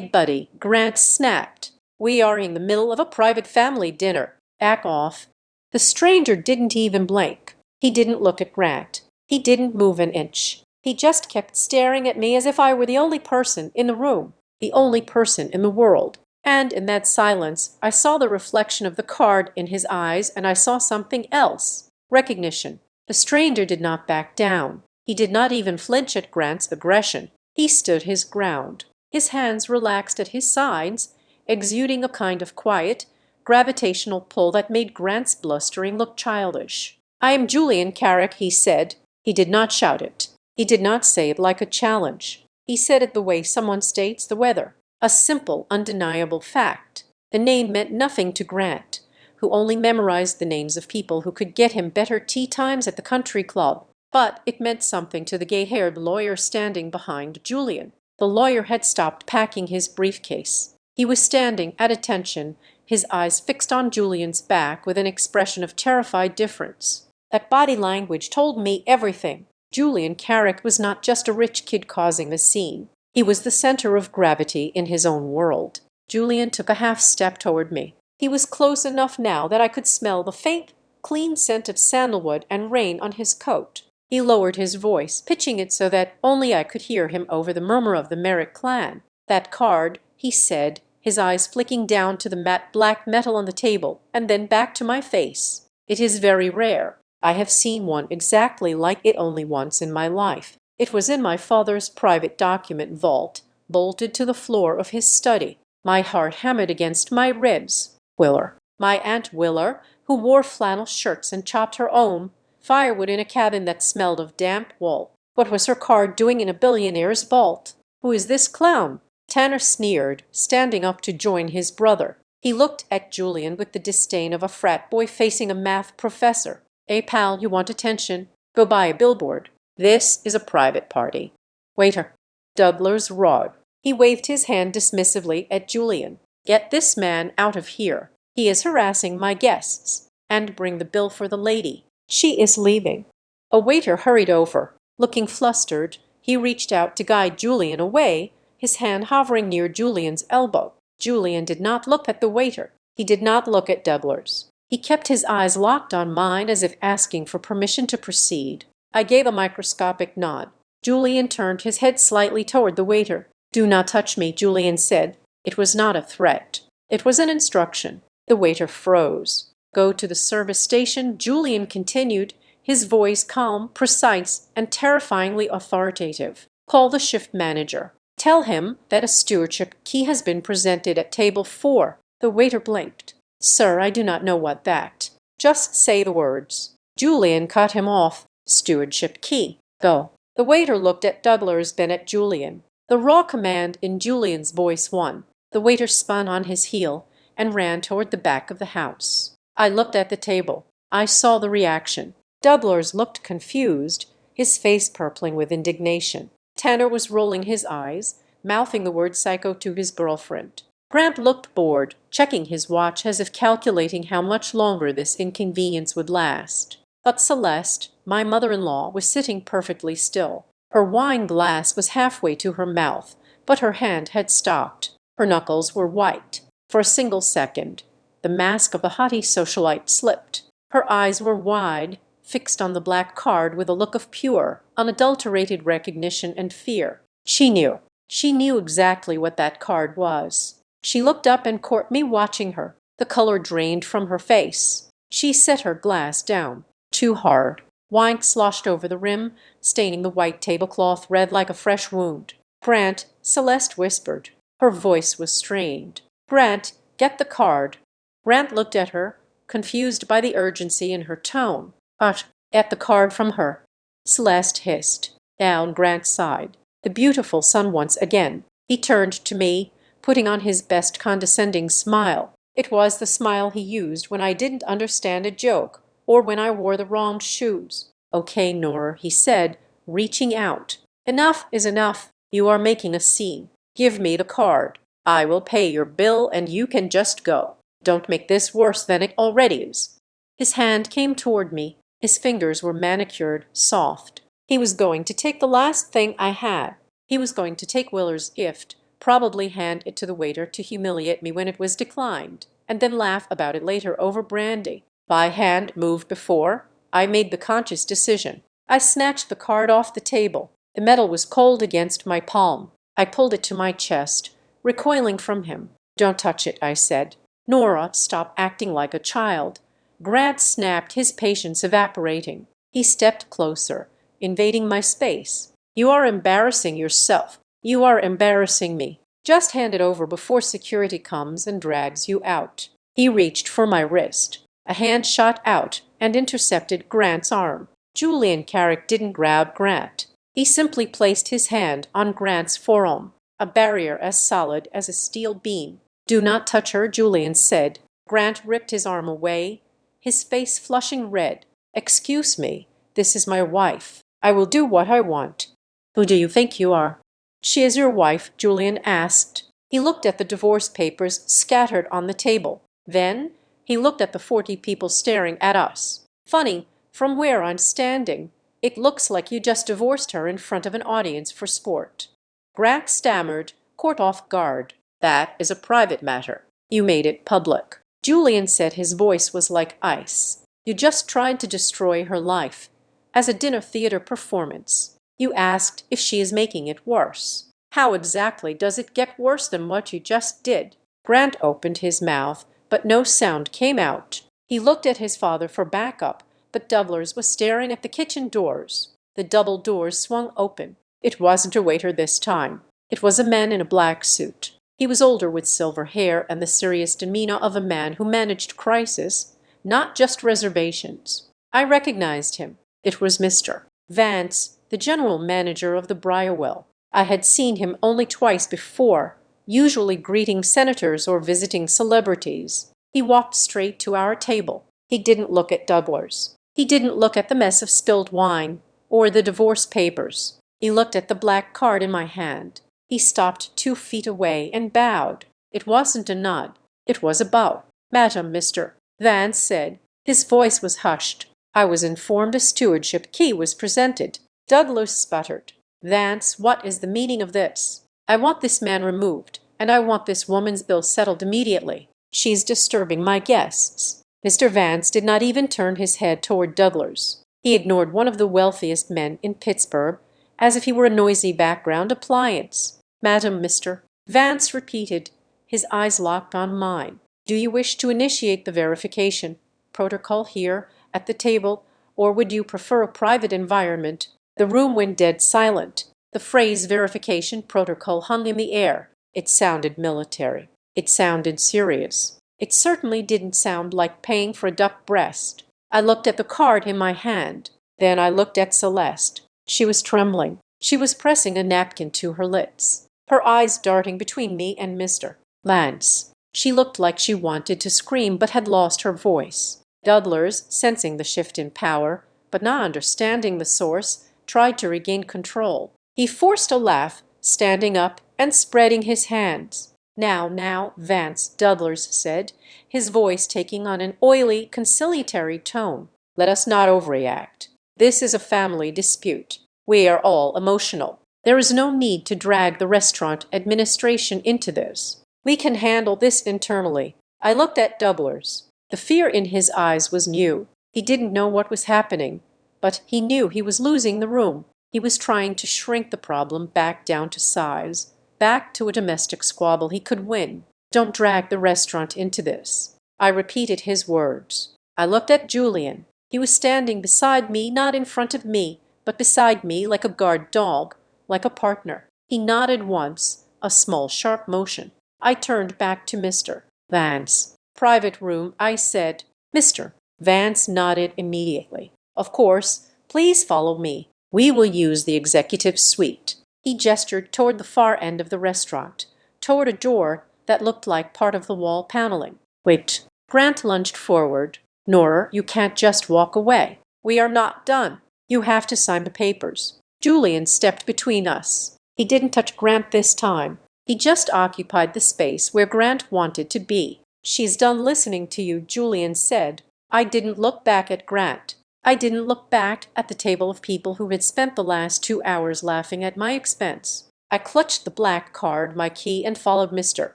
buddy, Grant snapped. We are in the middle of a private family dinner. Back off. The stranger didn't even blink. He didn't look at Grant. He didn't move an inch. He just kept staring at me as if I were the only person in the room, the only person in the world. And in that silence, I saw the reflection of the card in his eyes, and I saw something else. Recognition. The stranger did not back down. He did not even flinch at Grant's aggression. He stood his ground. His hands relaxed at his sides, exuding a kind of quiet, gravitational pull that made Grant's blustering look childish. I am Julian Carrick, he said. He did not shout it. He did not say it like a challenge. He said it the way someone states the weather. A simple, undeniable fact. The name meant nothing to Grant, who only memorized the names of people who could get him better tea times at the country club. But it meant something to the gay-haired lawyer standing behind Julian. The lawyer had stopped packing his briefcase. He was standing at attention, his eyes fixed on Julian's back with an expression of terrified difference. That body language told me everything. Julian Carrick was not just a rich kid causing a scene. He was the center of gravity in his own world. Julian took a half step toward me. He was close enough now that I could smell the faint, clean scent of sandalwood and rain on his coat. He lowered his voice, pitching it so that only I could hear him over the murmur of the Merrick clan. "That card," he said, his eyes flicking down to the matte black metal on the table and then back to my face. "It is very rare. I have seen one exactly like it only once in my life. It was in my father's private document vault, bolted to the floor of his study. My heart hammered against my ribs. Willer. My Aunt Willer, who wore flannel shirts and chopped her own firewood in a cabin that smelled of damp wool. What was her card doing in a billionaire's vault? Who is this clown?" Tanner sneered, standing up to join his brother. He looked at Julian with the disdain of a frat boy facing a math professor. "Hey, pal, you want attention? Go buy a billboard. This is a private party." "Waiter." Douglas roared. He waved his hand dismissively at Julian. "Get this man out of here. He is harassing my guests. And bring the bill for the lady. She is leaving." A waiter hurried over. Looking flustered, he reached out to guide Julian away, his hand hovering near Julian's elbow. Julian did not look at the waiter. He did not look at Douglas. He kept his eyes locked on mine as if asking for permission to proceed. I gave a microscopic nod. Julian turned his head slightly toward the waiter. "Do not touch me," Julian said. It was not a threat. It was an instruction. The waiter froze. "Go to the service station," Julian continued, his voice calm, precise, and terrifyingly authoritative. "Call the shift manager. Tell him that a stewardship key has been presented at table 4. The waiter blinked. "Sir, I do not know what that." "Just say the words." Julian cut him off. "Stewardship key. Go." The waiter looked at Douglas, then at Julian. The raw command in Julian's voice won. The waiter spun on his heel and ran toward the back of the house. I looked at the table. I saw the reaction. Douglas looked confused, his face purpling with indignation. Tanner was rolling his eyes, mouthing the word psycho to his girlfriend. Grant looked bored, checking his watch as if calculating how much longer this inconvenience would last. But Celeste, my mother-in-law, was sitting perfectly still. Her wine glass was halfway to her mouth, but her hand had stopped. Her knuckles were white. For a single second, the mask of the haughty socialite slipped. Her eyes were wide, fixed on the black card with a look of pure, unadulterated recognition and fear. She knew. She knew exactly what that card was. She looked up and caught me watching her. The color drained from her face. She set her glass down. Too hard. Wine sloshed over the rim, staining the white tablecloth red like a fresh wound. "Grant," Celeste whispered. Her voice was strained. "Grant, get the card." Grant looked at her, confused by the urgency in her tone. "But at the card from her." Celeste hissed. Down Grant sighed. The beautiful sun once again. He turned to me, putting on his best condescending smile. It was the smile he used when I didn't understand a joke, or when I wore the wrong shoes. "Okay, Nora," he said, reaching out. "Enough is enough. You are making a scene. Give me the card. I will pay your bill and you can just go. Don't make this worse than it already is." His hand came toward me. His fingers were manicured, soft. He was going to take the last thing I had. He was going to take Willer's gift, probably hand it to the waiter to humiliate me when it was declined, and then laugh about it later over brandy. My hand moved before. I made the conscious decision. I snatched the card off the table. The metal was cold against my palm. I pulled it to my chest, recoiling from him. "Don't touch it," I said. "Nora, stop acting like a child." Grant snapped, his patience evaporating. He stepped closer, invading my space. "You are embarrassing yourself. You are embarrassing me. Just hand it over before security comes and drags you out." He reached for my wrist. A hand shot out and intercepted Grant's arm. Julian Carrick didn't grab Grant. He simply placed his hand on Grant's forearm, a barrier as solid as a steel beam. "Do not touch her," Julian said. Grant ripped his arm away, his face flushing red. "Excuse me, this is my wife. I will do what I want." "Who do you think you are?" "She is your wife?" Julian asked. He looked at the divorce papers scattered on the table. Then he looked at the 40 people staring at us. "Funny, From where I'm standing, it looks like you just divorced her in front of an audience for sport." Grant stammered, caught off guard. "That is a private matter. You made it public." Julian said, his voice was like ice. "You just tried to destroy her life, as a dinner theater performance. You asked if she is making it worse. How exactly does it get worse than what you just did?" Grant opened his mouth, but no sound came out. He looked at his father for backup, but Doublers was staring at the kitchen doors. The double doors swung open. It wasn't a waiter this time. It was a man in a black suit. He was older, with silver hair and the serious demeanor of a man who managed crisis, not just reservations. I recognized him. It was Mr. Vance, the general manager of the Briarwell. I had seen him only twice before, usually greeting senators or visiting celebrities. He walked straight to our table. He didn't look at Doublers. He didn't look at the mess of spilled wine or the divorce papers. He looked at the black card in my hand. He stopped 2 feet away and bowed. It wasn't a nod. It was a bow. "Madam, Mr. Vance said." His voice was hushed. "I was informed a stewardship key was presented." Douglas sputtered. "Vance, what is the meaning of this? I want this man removed, and I want this woman's bill settled immediately. She's disturbing my guests." Mr. Vance did not even turn his head toward Doublers. He ignored one of the wealthiest men in Pittsburgh, as if he were a noisy background appliance. "Madam, Mr. Vance repeated, his eyes locked on mine. "Do you wish to initiate the verification protocol here at the table, or would you prefer a private environment?" The room went dead silent. The phrase verification protocol hung in the air. It sounded military. It sounded serious. It certainly didn't sound like paying for a duck breast. I looked at the card in my hand. Then I looked at Celeste. She was trembling. She was pressing a napkin to her lips, her eyes darting between me and Mr. Vance. She looked like she wanted to scream but had lost her voice. Doublers, sensing the shift in power, but not understanding the source, tried to regain control. He forced a laugh, standing up and spreading his hands. Now, Vance," Doublers said, his voice taking on an oily, conciliatory tone. "Let us not overreact. This is a family dispute. We are all emotional. There is no need to drag the restaurant administration into this. We can handle this internally." I looked at Doublers. The fear in his eyes was new. He didn't know what was happening, but he knew he was losing the room. He was trying to shrink the problem back down to size, back to a domestic squabble he could win. "Don't drag the restaurant into this." I repeated his words. I looked at Julian. He was standing beside me, not in front of me, but beside me like a guard dog, like a partner. He nodded once, a small sharp motion. I turned back to Mr. Vance. "Private room," I said. Mr. Vance nodded immediately. "Of course. Please follow me. We will use the executive suite." He gestured toward the far end of the restaurant, toward a door that looked like part of the wall paneling. "Wait." Grant lunged forward. "Nora, you can't just walk away. We are not done. You have to sign the papers." Julian stepped between us. He didn't touch Grant this time. He just occupied the space where Grant wanted to be. "She's done listening to you," Julian said. I didn't look back at Grant. I didn't look back at the table of people who had spent the last 2 hours laughing at my expense. I clutched the black card, my key, and followed Mr.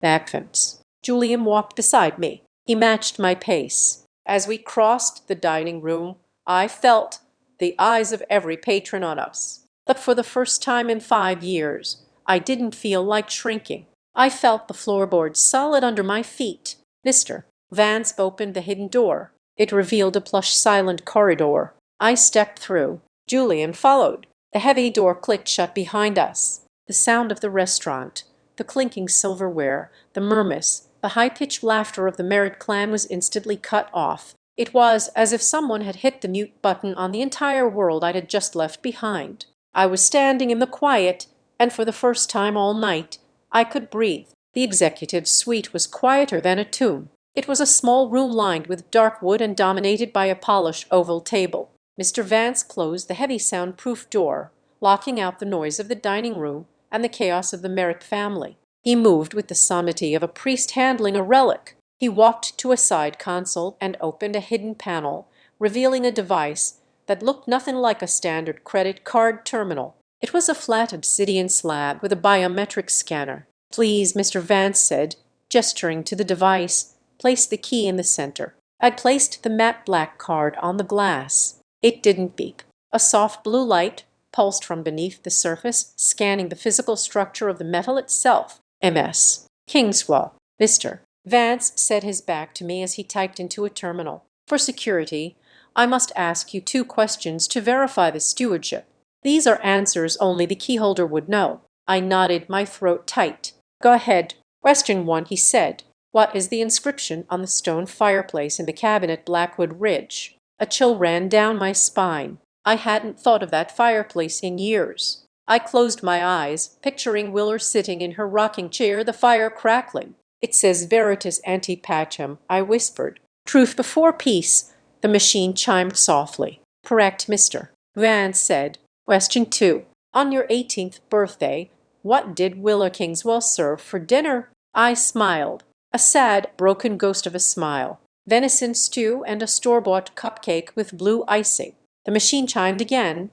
Vance. Julian walked beside me. He matched my pace. As we crossed the dining room, I felt the eyes of every patron on us. But for the first time in 5 years, I didn't feel like shrinking. I felt the floorboards solid under my feet. Mr. Vance opened the hidden door. It revealed a plush, silent corridor. I stepped through. Julian followed. The heavy door clicked shut behind us. The sound of the restaurant, the clinking silverware, the murmurs, the high-pitched laughter of the Merritt clan was instantly cut off. It was as if someone had hit the mute button on the entire world I had just left behind. I was standing in the quiet, and for the first time all night, I could breathe. The executive suite was quieter than a tomb. It was a small room lined with dark wood and dominated by a polished oval table. Mr. Vance closed the heavy soundproof door, locking out the noise of the dining room and the chaos of the Merritt family. He moved with the solemnity of a priest handling a relic. He walked to a side console and opened a hidden panel revealing a device that looked nothing like a standard credit card terminal. It was a flat obsidian slab with a biometric scanner. "Please," Mr. Vance said, gesturing to the device. "Place the key in the center." I placed the matte black card on the glass. It didn't beep. A soft blue light pulsed from beneath the surface, scanning the physical structure of the metal itself. "MS. Kingswell." Mr. Vance set his back to me as he typed into a terminal. "For security, I must ask you 2 questions to verify the stewardship. These are answers only the keyholder would know." I nodded, my throat tight. "Go ahead." "Question 1," he said. "What is the inscription on the stone fireplace in the cabin at Blackwood Ridge?" A chill ran down my spine. I hadn't thought of that fireplace in years. I closed my eyes, picturing Willer sitting in her rocking chair, the fire crackling. "It says Veritas ante pacem," I whispered. "Truth before peace," the machine chimed softly. "Correct, Mr. Vance said. "Question 2. On your 18th birthday, what did Willa Kingswell serve for dinner?" I smiled, a sad, broken ghost of a smile. "Venison stew and a store-bought cupcake with blue icing." The machine chimed again,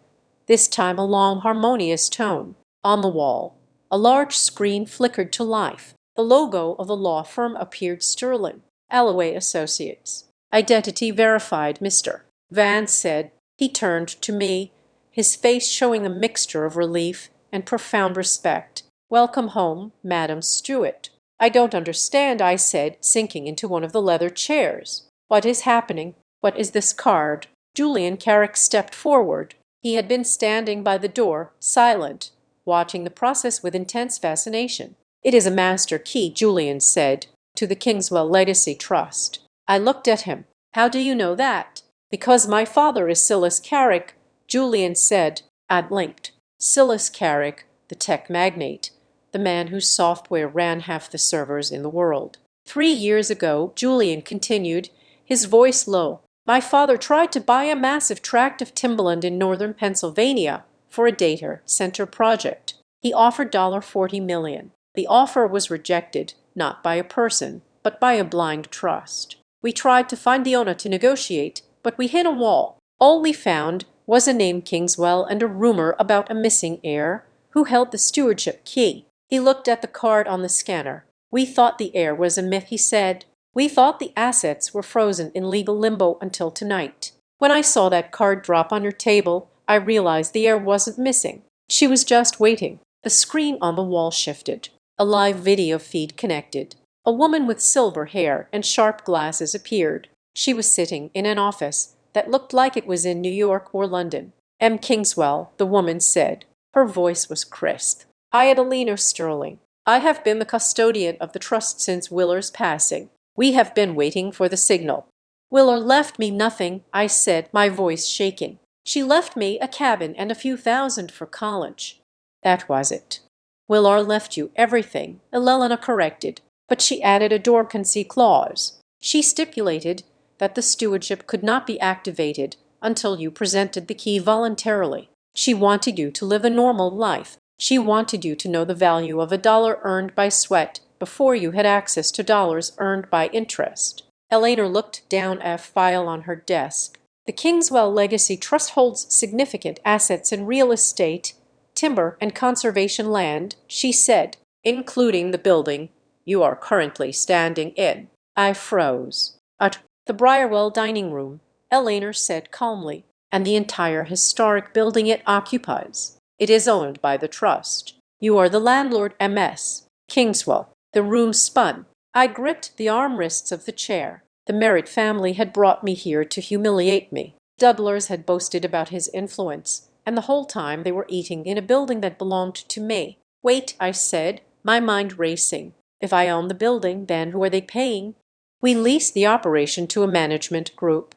this time a long, harmonious tone. On the wall, a large screen flickered to life. The logo of the law firm appeared sterling. "Alloway Associates." "Identity verified, Mr. Vance said." He turned to me, his face showing a mixture of relief and profound respect. "Welcome home, Madam Stewart." "I don't understand," I said, sinking into one of the leather chairs. "What is happening? What is this card?" Julian Carrick stepped forward. He had been standing by the door, silent, watching the process with intense fascination. "It is a master key," Julian said, "to the Kingswell Legacy Trust." I looked at him. "How do you know that?" "Because my father is Silas Carrick," Julian said. I blinked. Silas Carrick, the tech magnate, the man whose software ran half the servers in the world. 3 years ago, Julian continued, his voice low, "my father tried to buy a massive tract of timberland in northern Pennsylvania for a data center project. He offered $40 million. The offer was rejected, not by a person, but by a blind trust. We tried to find the owner to negotiate, but we hit a wall. All we found was a name Kingswell and a rumor about a missing heir who held the stewardship key." He looked at the card on the scanner. "We thought the heir was a myth," he said. "We thought the assets were frozen in legal limbo until tonight. When I saw that card drop on your table, I realized the heir wasn't missing. She was just waiting." The screen on the wall shifted. A live video feed connected. A woman with silver hair and sharp glasses appeared. She was sitting in an office that looked like it was in New York or London. "M. Kingswell," the woman said. Her voice was crisp. "I, Adelina Sterling. I have been the custodian of the trust since Willer's passing. We have been waiting for the signal." "Willer left me nothing," I said, my voice shaking. "She left me a cabin and a few thousand for college." "That was it." "Willer left you everything," Elena corrected, "but she added a dormancy clause. She stipulated that the stewardship could not be activated until you presented the key voluntarily. She wanted you to live a normal life. She wanted you to know the value of a dollar earned by sweat before you had access to dollars earned by interest." Elena looked down at a file on her desk. "The Kingswell Legacy Trust holds significant assets in real estate, timber, and conservation land," she said, "including the building you are currently standing in." I froze. "At the Briarwell dining room," Elena said calmly, "and the entire historic building it occupies. It is owned by the trust. You are the landlord, MS. Kingswell." The room spun. I gripped the armrests of the chair. The Merritt family had brought me here to humiliate me. Dudlers had boasted about his influence, and the whole time they were eating in a building that belonged to me. "Wait," I said, my mind racing. "If I own the building, then who are they paying?" "We lease the operation to a management group,"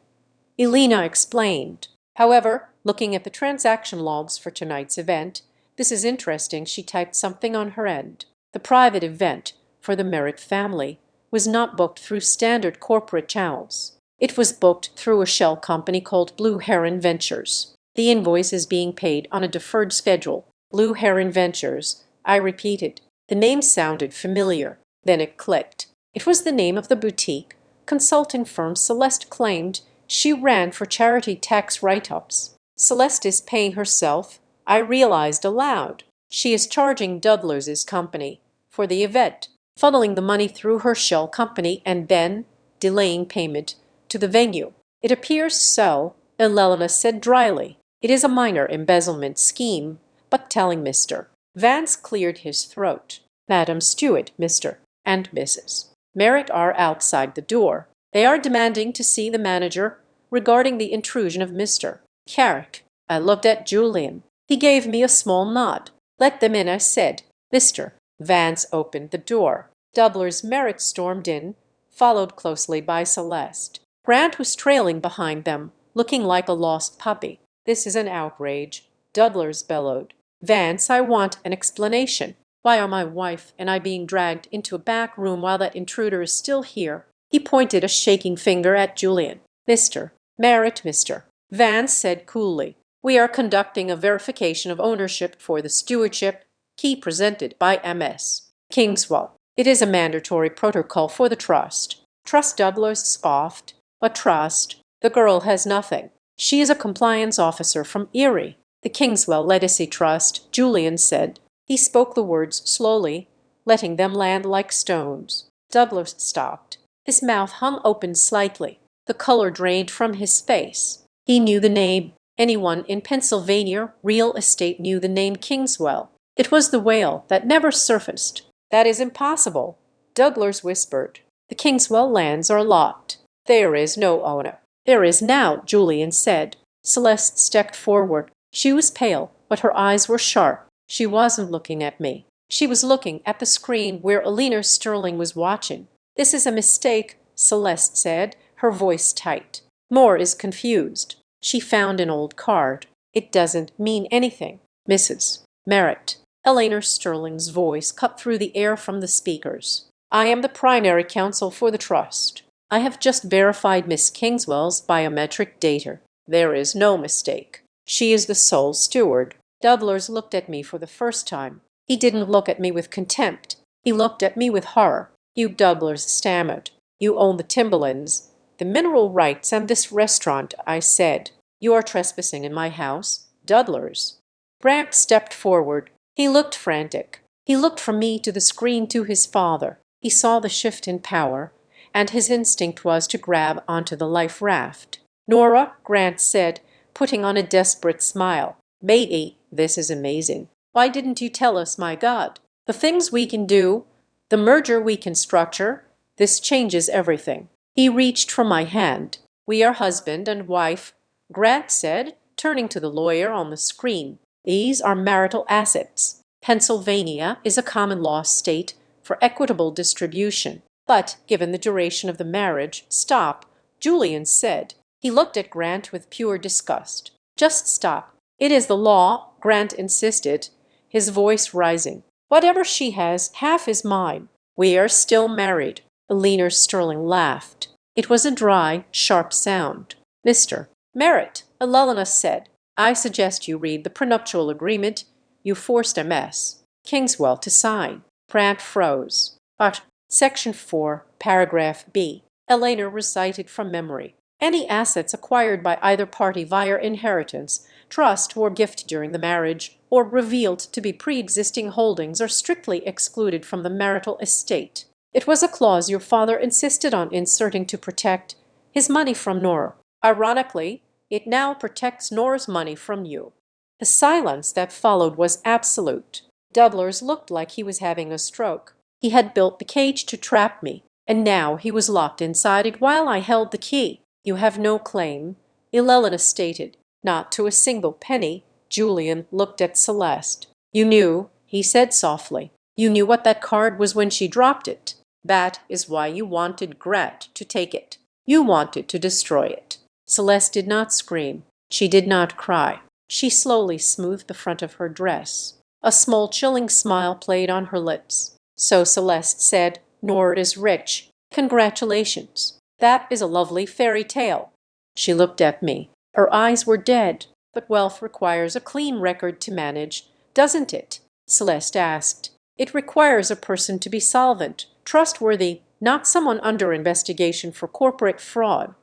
Elena explained. However, looking at the transaction logs for tonight's event, "This is interesting," she typed something on her end. The private event for the Merritt family was not booked through standard corporate channels. It was booked through a shell company called Blue Heron Ventures. The invoice is being paid on a deferred schedule. Blue Heron Ventures, I repeated. The name sounded familiar. Then it clicked. It was the name of the boutique consulting firm Celeste claimed She ran for charity tax write-ups. Celeste is paying herself, I realized aloud. She is charging Dudler's company for the event, funneling the money through her shell company and then delaying payment to the venue. It appears so, Elena said dryly. It is a minor embezzlement scheme, but telling Mr. Vance cleared his throat. Madam Stewart, Mr. and Mrs. Merritt are outside the door. They are demanding to see the manager regarding the intrusion of Mr. Carrick. I looked at Julian. He gave me a small nod. Let them in, I said. Mr. Vance opened the door. Dudler's Merritt stormed in, followed closely by Celeste. Grant was trailing behind them, looking like a lost puppy. This is an outrage, Dudler's bellowed. Vance, I want an explanation. Why are my wife and I being dragged into a back room while that intruder is still here? He pointed a shaking finger at Julian. Mr. Merritt, Mr. Vance said coolly. We are conducting a verification of ownership for the stewardship key presented by Ms. Kingswell. It is a mandatory protocol for the trust. Trust Dudler scoffed. But trust? The girl has nothing. She is a compliance officer from Erie. The Kingswell Legacy Trust, Julian said. He spoke the words slowly, letting them land like stones. Dudler stopped. His mouth hung open slightly. The color drained from his face. He knew the name. Anyone in Pennsylvania real estate knew the name Kingswell. It was the whale that never surfaced. That is impossible, Dudler whispered. The Kingswell lands are locked. There is no owner. There is now, Julian said. Celeste stepped forward. She was pale, but her eyes were sharp. She wasn't looking at me. She was looking at the screen where Elena Sterling was watching. This is a mistake, Celeste said, her voice tight. Moore is confused. She found an old card. It doesn't mean anything. Mrs. Merritt. Elena Sterling's voice cut through the air from the speakers. I am the primary counsel for the trust. I have just verified Miss Kingswell's biometric data. There is no mistake. She is the sole steward. Dudler looked at me for the first time. He didn't look at me with contempt. He looked at me with horror. You, Dudler stammered. You own the Timberlands, the mineral rights, and this restaurant, I said. You are trespassing in my house, Dudler's. Grant stepped forward. He looked frantic. He looked from me to the screen to his father. He saw the shift in power, and his instinct was to grab onto the life raft. Nora, Grant said, putting on a desperate smile. Matey, this is amazing. Why didn't you tell us, my God? The things we can do, the merger we can structure, this changes everything. He reached for my hand. We are husband and wife, Grant said, turning to the lawyer on the screen. These are marital assets. Pennsylvania is a common law state for equitable distribution. But given the duration of the marriage, stop, Julian said. He looked at Grant with pure disgust. Just stop. It is the law, Grant insisted, his voice rising. Whatever she has, half is mine. We are still married. Elena Sterling laughed. It was a dry, sharp sound. Mr. Merritt, Elena said, I suggest you read the prenuptial agreement you forced Ms. Kingswell to sign. Grant froze. But Section 4, Paragraph B. Elena recited from memory. Any assets acquired by either party via inheritance, trust, or gift during the marriage, or revealed to be pre-existing holdings are strictly excluded from the marital estate. It was a clause your father insisted on inserting to protect his money from Nora. Ironically, it now protects Nora's money from you. The silence that followed was absolute. Dudler looked like he was having a stroke. He had built the cage to trap me, and now he was locked inside it while I held the key. You have no claim, Elena stated. Not to a single penny. Julian looked at Celeste. You knew, he said softly. You knew what that card was when she dropped it. That is why you wanted Grant to take it. You wanted to destroy it. Celeste did not scream. She did not cry. She slowly smoothed the front of her dress. A small chilling smile played on her lips. So Celeste said, Nora is rich. Congratulations. That is a lovely fairy tale. She looked at me. Her eyes were dead. But wealth requires a clean record to manage, doesn't it? Celeste asked. It requires a person to be solvent, trustworthy, not someone under investigation for corporate fraud.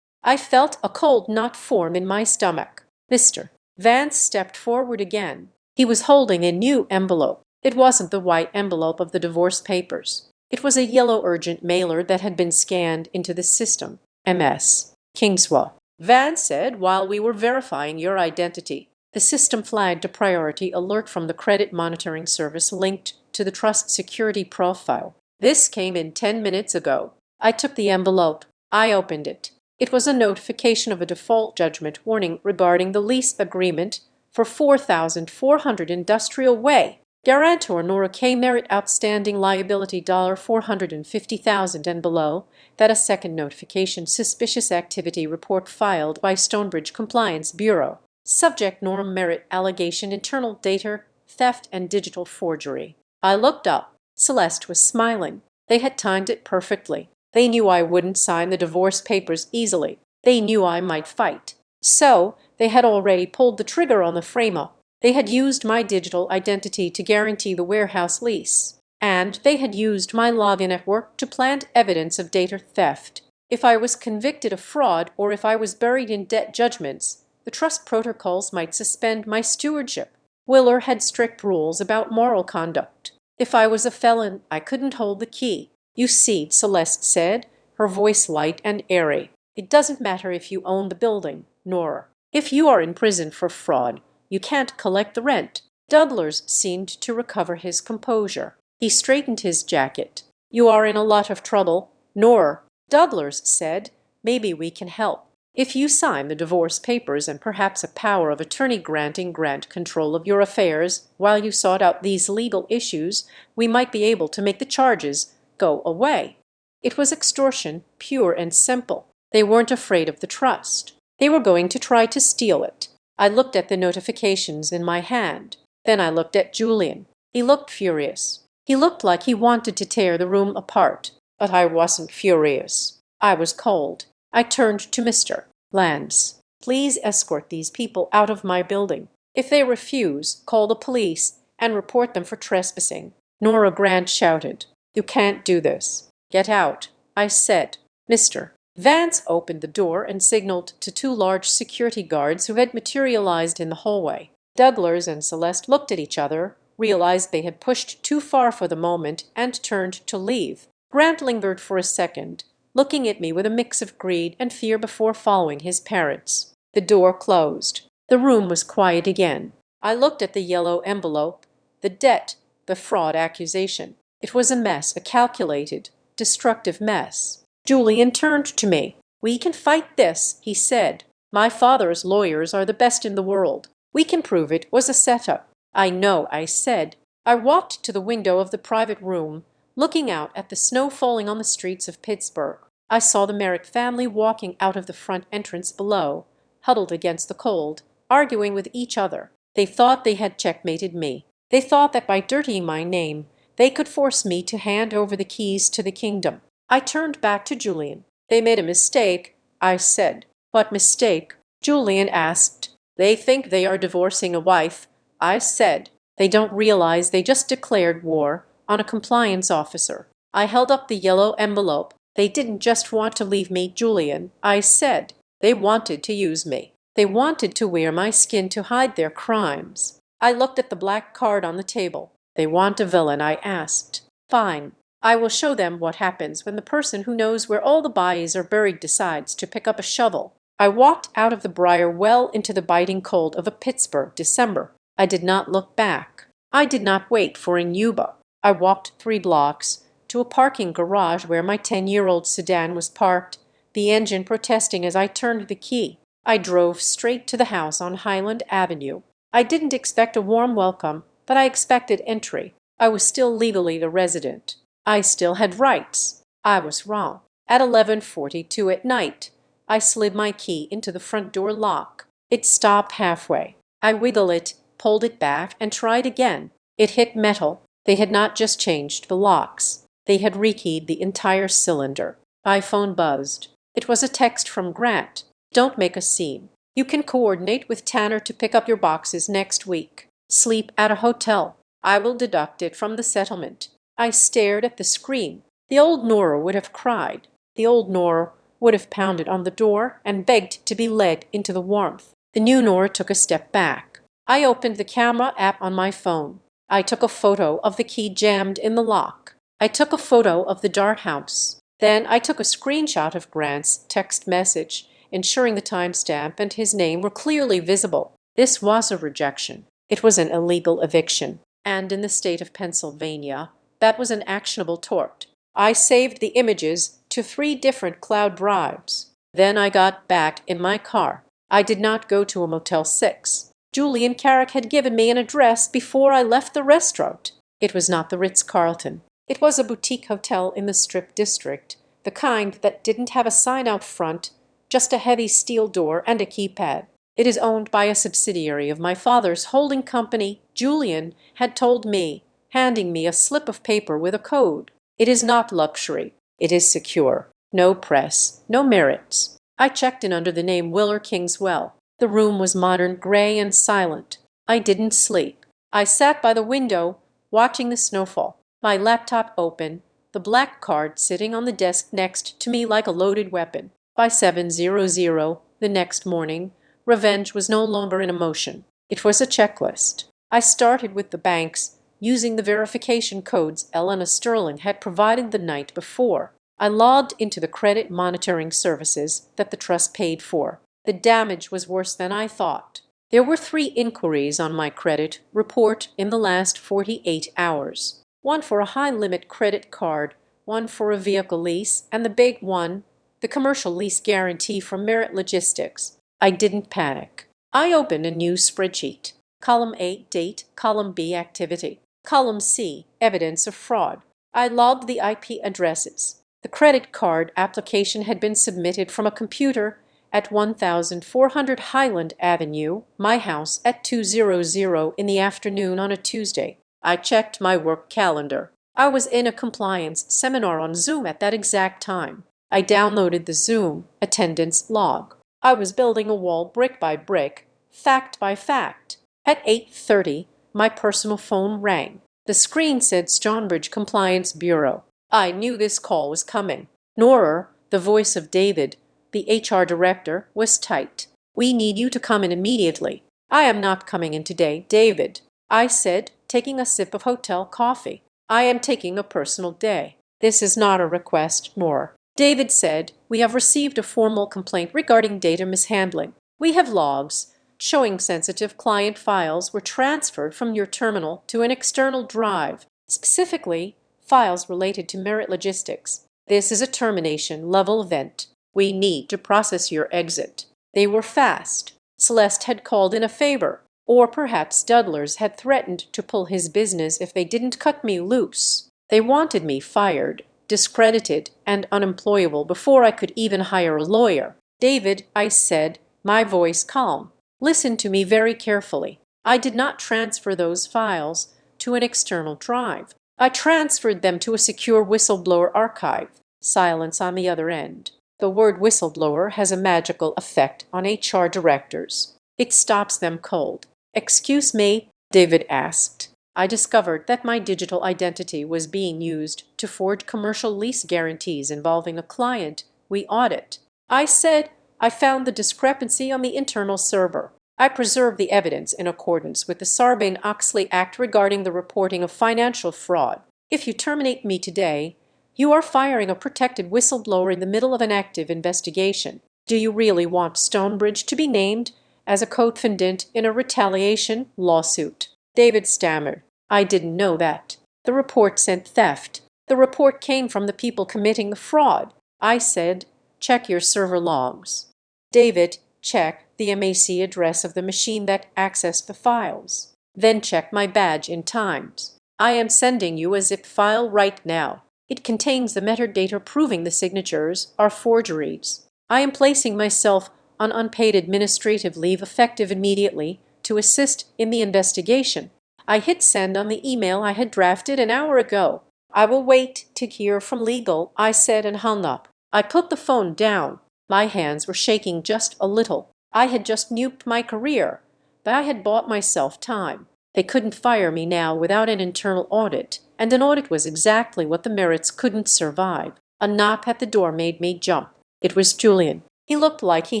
I felt a cold knot form in my stomach. Mr. Vance stepped forward again. He was holding a new envelope. It wasn't the white envelope of the divorce papers. It was a yellow urgent mailer that had been scanned into the system. MS. Kingswa. Vance said while we were verifying your identity. The system flagged a priority alert from the credit monitoring service linked to the trust security profile. This came in 10 minutes ago. I took the envelope. I opened it. It was a notification of a default judgment warning regarding the lease agreement for 4,400 Industrial Way. Guarantor Nora K. Merritt outstanding liability $450,000 and below. That a second notification suspicious activity report filed by Stonebridge Compliance Bureau. Subject Nora Merritt allegation internal data theft and digital forgery. I looked up. Celeste was smiling. They had timed it perfectly. They knew I wouldn't sign the divorce papers easily. They knew I might fight. So, they had already pulled the trigger on the frame-up. They had used my digital identity to guarantee the warehouse lease. And they had used my login at work to plant evidence of data theft. If I was convicted of fraud or if I was buried in debt judgments, the trust protocols might suspend my stewardship. Willer had strict rules about moral conduct. If I was a felon, I couldn't hold the key. You see, Celeste said, her voice light and airy. It doesn't matter if you own the building, Nora. If you are in prison for fraud, you can't collect the rent. Douglas seemed to recover his composure. He straightened his jacket. You are in a lot of trouble, Nora. Douglas said, maybe we can help. If you sign the divorce papers and perhaps a power of attorney granting grant control of your affairs while you sort out these legal issues, we might be able to make the charges go away. It was extortion, pure and simple. They weren't afraid of the trust. They were going to try to steal it. I looked at the notifications in my hand. Then I looked at Julian. He looked furious. He looked like he wanted to tear the room apart. But I wasn't furious. I was cold. I turned to Mr. Lance. Please escort these people out of my building. If they refuse, call the police and report them for trespassing. Nora Grant shouted. You can't do this. Get out, I said. Mr. Vance opened the door and signaled to two large security guards who had materialized in the hallway. Douglas and Celeste looked at each other, realized they had pushed too far for the moment, and turned to leave. Grant lingered for a second, looking at me with a mix of greed and fear before following his parents. The door closed. The room was quiet again. I looked at the yellow envelope, the debt, the fraud accusation. It was a mess, a calculated, destructive mess. Julian turned to me. We can fight this, he said. My father's lawyers are the best in the world. We can prove it was a setup. I know, I said. I walked to the window of the private room, looking out at the snow falling on the streets of Pittsburgh. I saw the Merritt family walking out of the front entrance below, huddled against the cold, arguing with each other. They thought they had checkmated me. They thought that by dirtying my name, they could force me to hand over the keys to the kingdom. I turned back to Julian. They made a mistake, I said. What mistake? Julian asked. They think they are divorcing a wife, I said. They don't realize they just declared war on a compliance officer. I held up the yellow envelope. They didn't just want to leave me, Julian, I said. They wanted to use me. They wanted to wear my skin to hide their crimes. I looked at the black card on the table. They want a villain, I asked. Fine. I will show them what happens when the person who knows where all the bodies are buried decides to pick up a shovel. I walked out of the briar well into the biting cold of a Pittsburgh December. I did not look back. I did not wait for an Yuba. I walked 3 blocks to a parking garage where my 10-year-old sedan was parked, the engine protesting as I turned the key. I drove straight to the house on Highland Avenue. I didn't expect a warm welcome, but I expected entry. I was still legally the resident. I still had rights. I was wrong. At 11:42 at night, I slid my key into the front door lock. It stopped halfway. I wiggled it, pulled it back, and tried again. It hit metal. They had not just changed the locks. They had rekeyed the entire cylinder. My phone buzzed. It was a text from Grant. Don't make a scene. You can coordinate with Tanner to pick up your boxes next week. Sleep at a hotel. I will deduct it from the settlement. I stared at the screen. The old Nora would have cried. The old Nora would have pounded on the door and begged to be led into the warmth. The new Nora took a step back. I opened the camera app on my phone. I took a photo of the key jammed in the lock. I took a photo of the dark house. Then I took a screenshot of Grant's text message, ensuring the timestamp and his name were clearly visible. This was a rejection. It was an illegal eviction. And in the state of Pennsylvania, that was an actionable tort. I saved the images to 3 different cloud drives. Then I got back in my car. I did not go to a Motel 6. Julian Carrick had given me an address before I left the restaurant. It was not the Ritz-Carlton. It was a boutique hotel in the Strip District, the kind that didn't have a sign out front, just a heavy steel door and a keypad. It is owned by a subsidiary of my father's holding company, Julian had told me, handing me a slip of paper with a code. It is not luxury. It is secure. No press, no merits. I checked in under the name Willer Kingswell. The room was modern, gray, and silent. I didn't sleep. I sat by the window, watching the snowfall, my laptop open, the black card sitting on the desk next to me like a loaded weapon. By 7:00 the next morning, revenge was no longer an emotion. It was a checklist. I started with the banks, using the verification codes Elena Sterling had provided the night before. I logged into the credit monitoring services that the trust paid for. The damage was worse than I thought. There were 3 inquiries on my credit report in the last 48 hours. One for a high-limit credit card, one for a vehicle lease, and the big one, the commercial lease guarantee from Merit Logistics. I didn't panic. I opened a new spreadsheet. Column A, date. Column B, activity. Column C, evidence of fraud. I logged the IP addresses. The credit card application had been submitted from a computer at 1400 Highland Avenue, my house, at 2:00 in the afternoon on a Tuesday. I checked my work calendar. I was in a compliance seminar on Zoom at that exact time. I downloaded the Zoom attendance log. I was building a wall brick by brick, fact by fact. At 8:30, my personal phone rang. The screen said Stonebridge Compliance Bureau. I knew this call was coming. Nora, the voice of David, the HR director, was tight. "We need you to come in immediately." "I am not coming in today, David," I said, taking a sip of hotel coffee. "I am taking a personal day." "This is not a request, Nora," David said. "We have received a formal complaint regarding data mishandling. We have logs showing sensitive client files were transferred from your terminal to an external drive, specifically files related to Merit Logistics. This is a termination level event. We need to process your exit." They were fast. Celeste had called in a favor, or perhaps Dudlers had threatened to pull his business if they didn't cut me loose. They wanted me fired, discredited, and unemployable before I could even hire a lawyer. "David," I said, my voice calm, "listen to me very carefully. I did not transfer those files to an external drive. I transferred them to a secure whistleblower archive." Silence on the other end. The word whistleblower has a magical effect on HR directors. It stops them cold. "Excuse me?" David asked. I discovered that my digital identity was being used to forge commercial lease guarantees involving a client we audit. I said I found the discrepancy on the internal server. I preserved the evidence in accordance with the Sarbanes-Oxley Act regarding the reporting of financial fraud. If you terminate me today, you are firing a protected whistleblower in the middle of an active investigation. Do you really want Stonebridge to be named as a co-defendant in a retaliation lawsuit?" David stammered. "I didn't know that. The report said theft. The report came from the people committing the fraud." I said, "Check your server logs." David, check the MAC address of the machine that accessed the files. Then check my badge in Times. I am sending you a zip file right now. It contains the metadata proving the signatures are forgeries. I am placing myself on unpaid administrative leave effective immediately to assist in the investigation. I hit send on the email I had drafted an hour ago. "I will wait to hear from legal," I said and hung up. I put the phone down. My hands were shaking just a little. I had just nuked my career, but I had bought myself time. They couldn't fire me now without an internal audit, and an audit was exactly what the Merits couldn't survive. A knock at the door made me jump. It was Julian. He looked like he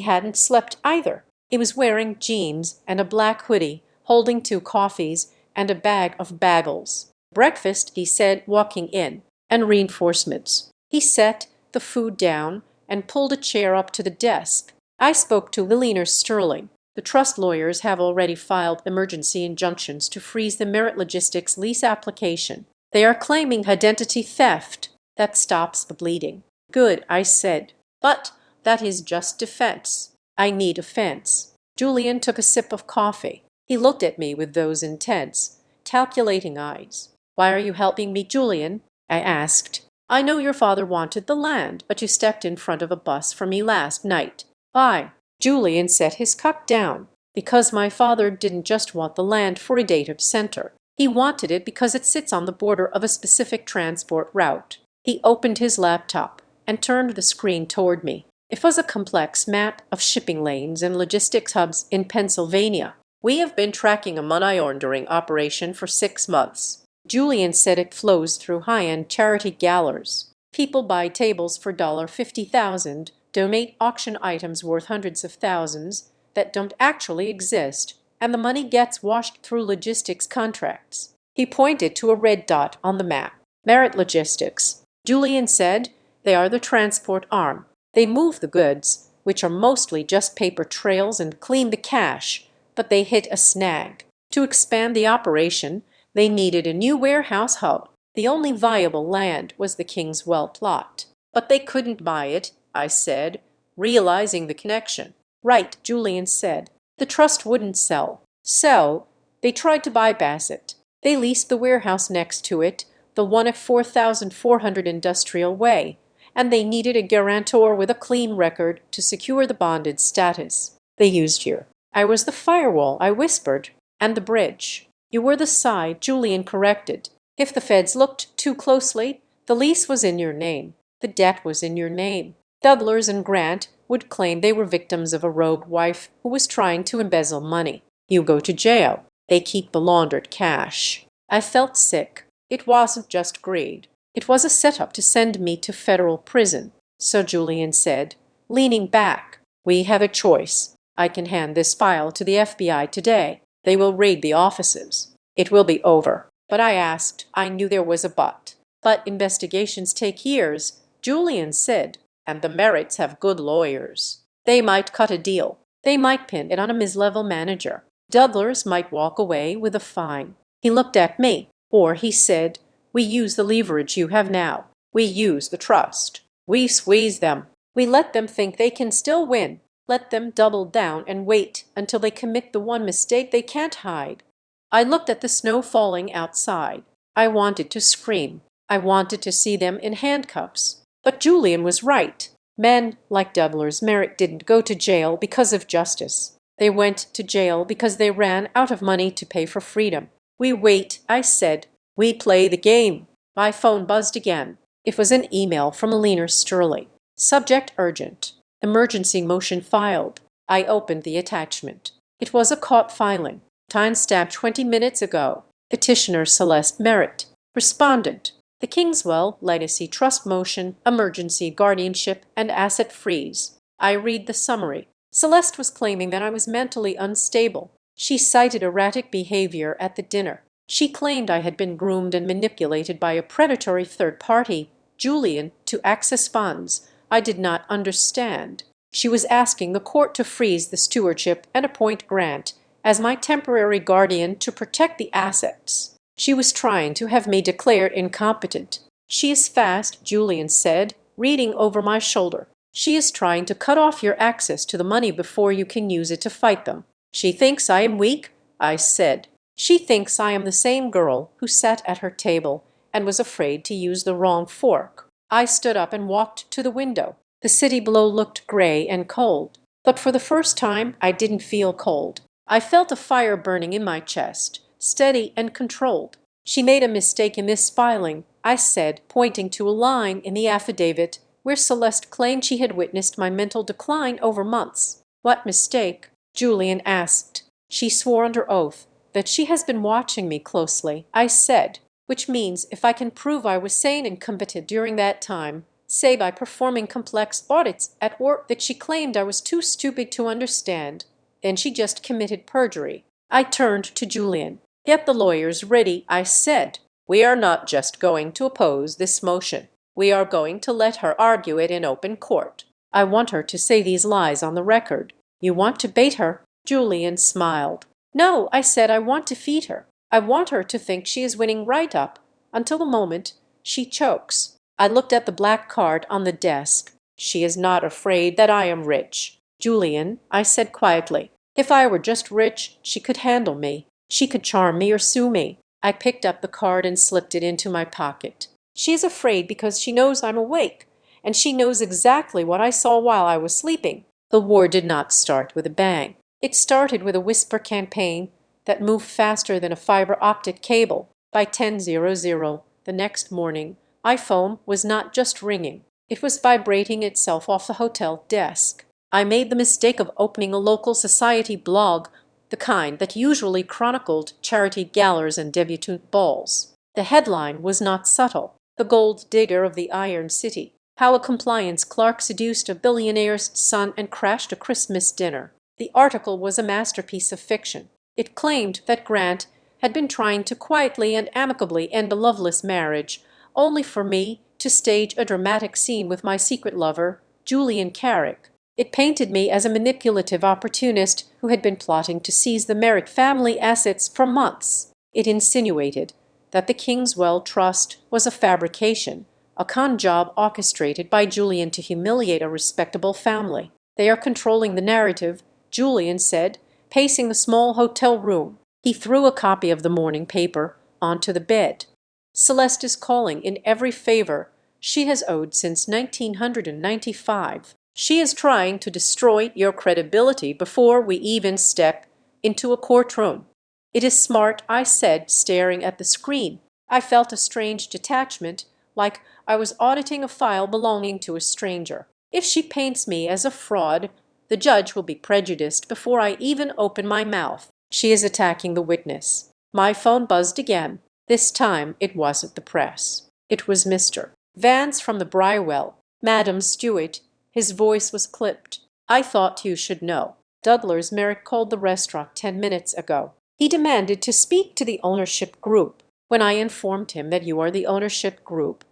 hadn't slept either. He was wearing jeans and a black hoodie, holding 2 coffees and a bag of bagels. "Breakfast," he said, walking in, "and reinforcements." He set the food down and pulled a chair up to the desk. "I spoke to Billionaire Sterling. The trust lawyers have already filed emergency injunctions to freeze the Merit Logistics lease application. They are claiming identity theft. That stops the bleeding." "Good," I said. "But that is just defense. I need offense." Julian took a sip of coffee. He looked at me with those intense, calculating eyes. "Why are you helping me, Julian?" I asked. "I know your father wanted the land, but you stepped in front of a bus for me last night." "Why?" Julian set his cup down. "Because my father didn't just want the land for a data center. He wanted it because it sits on the border of a specific transport route." He opened his laptop and turned the screen toward me. It was a complex map of shipping lanes and logistics hubs in Pennsylvania. "We have been tracking a money laundering operation for 6 months." Julian said it flows through high-end charity galas. People buy tables for $50,000, donate auction items worth hundreds of thousands that don't actually exist, and the money gets washed through logistics contracts. He pointed to a red dot on the map. "Merit Logistics." Julian said, "They are the transport arm. They move the goods, which are mostly just paper trails, and clean the cash, but they hit a snag. To expand the operation, they needed a new warehouse hub. The only viable land was the Kingswell plot. But they couldn't buy it," I said, realizing the connection. "Right," Julian said. "The trust wouldn't sell. So they tried to bypass it. They leased the warehouse next to it, the one at 4400 Industrial Way, and they needed a guarantor with a clean record to secure the bonded status. They used you." "I was the firewall," I whispered. "And the bridge." "You were the side," Julian corrected. "If the feds looked too closely, the lease was in your name. The debt was in your name. Doublers and Grant would claim they were victims of a rogue wife who was trying to embezzle money. You go to jail. They keep the laundered cash." I felt sick. It wasn't just greed. It was a setup to send me to federal prison. "So," Julian said, leaning back, "we have a choice. I can hand this file to the FBI today. They will raid the offices. It will be over." But I asked. I knew there was a but. "But investigations take years," Julian said, "and the Merits have good lawyers. They might cut a deal. They might pin it on a mid-level manager. Doublers might walk away with a fine." He looked at me. "Or," he said, "we use the leverage you have now. We use the trust. We squeeze them. We let them think they can still win. Let them double down and wait until they commit the one mistake they can't hide." I looked at the snow falling outside. I wanted to scream. I wanted to see them in handcuffs. But Julian was right. Men like Doublers Merritt didn't go to jail because of justice. They went to jail because they ran out of money to pay for freedom. "We wait," I said. "We play the game." My phone buzzed again. It was an email from Billionaire Sterling. Subject: urgent. Emergency motion filed. I opened the attachment. It was a caught filing. Time stamp 20 minutes ago. Petitioner Celeste Merritt. Respondent: the Kingswell Legacy Trust Motion, Emergency Guardianship, and Asset Freeze. I read the summary. Celeste was claiming that I was mentally unstable. She cited erratic behavior at the dinner. She claimed I had been groomed and manipulated by a predatory third party, Julian, to access funds I did not understand. She was asking the court to freeze the stewardship and appoint Grant as my temporary guardian to protect the assets. She was trying to have me declared incompetent. "She is fast," Julian said, reading over my shoulder. "She is trying to cut off your access to the money before you can use it to fight them." "She thinks I am weak," I said. "She thinks I am the same girl who sat at her table and was afraid to use the wrong fork." I stood up and walked to the window. The city below looked gray and cold. But for the first time, I didn't feel cold. I felt a fire burning in my chest, steady and controlled. "She made a mistake in this filing," I said, pointing to a line in the affidavit where Celeste claimed she had witnessed my mental decline over months. "What mistake?" Julian asked. "She swore under oath that she has been watching me closely," I said, "which means if I can prove I was sane and competent during that time, say by performing complex audits at work that she claimed I was too stupid to understand. Then she just committed perjury. I turned to Julian. Get the lawyers ready, I said. We are not just going to oppose this motion. We are going to let her argue it in open court. I want her to say these lies on the record. You want to bait her? Julian smiled. No, I said I want to feed her. I want her to think she is winning right up until the moment she chokes. I looked at the black card on the desk. She is not afraid that I am rich. Julian, I said quietly, if I were just rich, she could handle me. She could charm me or sue me. I picked up the card and slipped it into my pocket. She is afraid because she knows I'm awake, and she knows exactly what I saw while I was sleeping. The war did not start with a bang. It started with a whisper campaign that moved faster than a fiber optic cable. By 10:00 the next morning, my phone was not just ringing. It was vibrating itself off the hotel desk. I made the mistake of opening a local society blog, the kind that usually chronicled charity galas and debutante balls. The headline was not subtle. The gold digger of the Iron City. How a compliance clerk seduced a billionaire's son and crashed a Christmas dinner. The article was a masterpiece of fiction. It claimed that Grant had been trying to quietly and amicably end a loveless marriage, only for me to stage a dramatic scene with my secret lover, Julian Carrick. It painted me as a manipulative opportunist who had been plotting to seize the Merrick family assets for months. It insinuated that the Kingswell Trust was a fabrication, a con job orchestrated by Julian to humiliate a respectable family. They are controlling the narrative, Julian said, pacing the small hotel room. He threw a copy of the morning paper onto the bed. Celeste is calling in every favor she has owed since 1995. She is trying to destroy your credibility before we even step into a courtroom. It is smart, I said, staring at the screen. I felt a strange detachment, like I was auditing a file belonging to a stranger. If she paints me as a fraud, the judge will be prejudiced before I even open my mouth. She is attacking the witness. My phone buzzed again. This time it wasn't the press. It was Mr. Vance from the Brywell. Madam Stewart. His voice was clipped. I thought you should know. Douglas Merrick called the restaurant 10 minutes ago. He demanded to speak to the ownership group. When I informed him that you are the ownership group,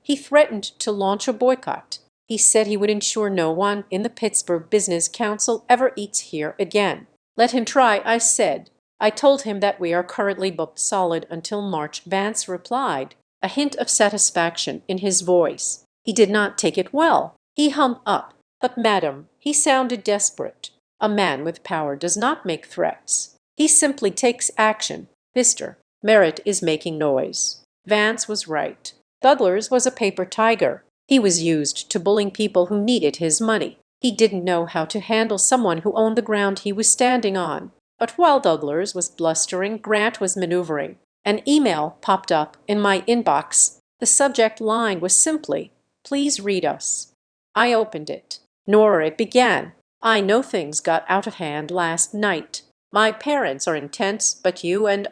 he threatened to launch a boycott. He said he would ensure no one in the Pittsburgh Business Council ever eats here again. Let him try, I said. I told him that we are currently booked solid until March. Vance replied, a hint of satisfaction in his voice. He did not take it well. He hung up. But, madam, he sounded desperate. A man with power does not make threats. He simply takes action. Mr. Merritt is making noise. Vance was right. Douglas was a paper tiger. He was used to bullying people who needed his money. He didn't know how to handle someone who owned the ground he was standing on. But while Douglas was blustering, Grant was maneuvering. An email popped up in my inbox. The subject line was simply, "Please read us." I opened it. Nora, it began. I know things got out of hand last night. My parents are intense, but you and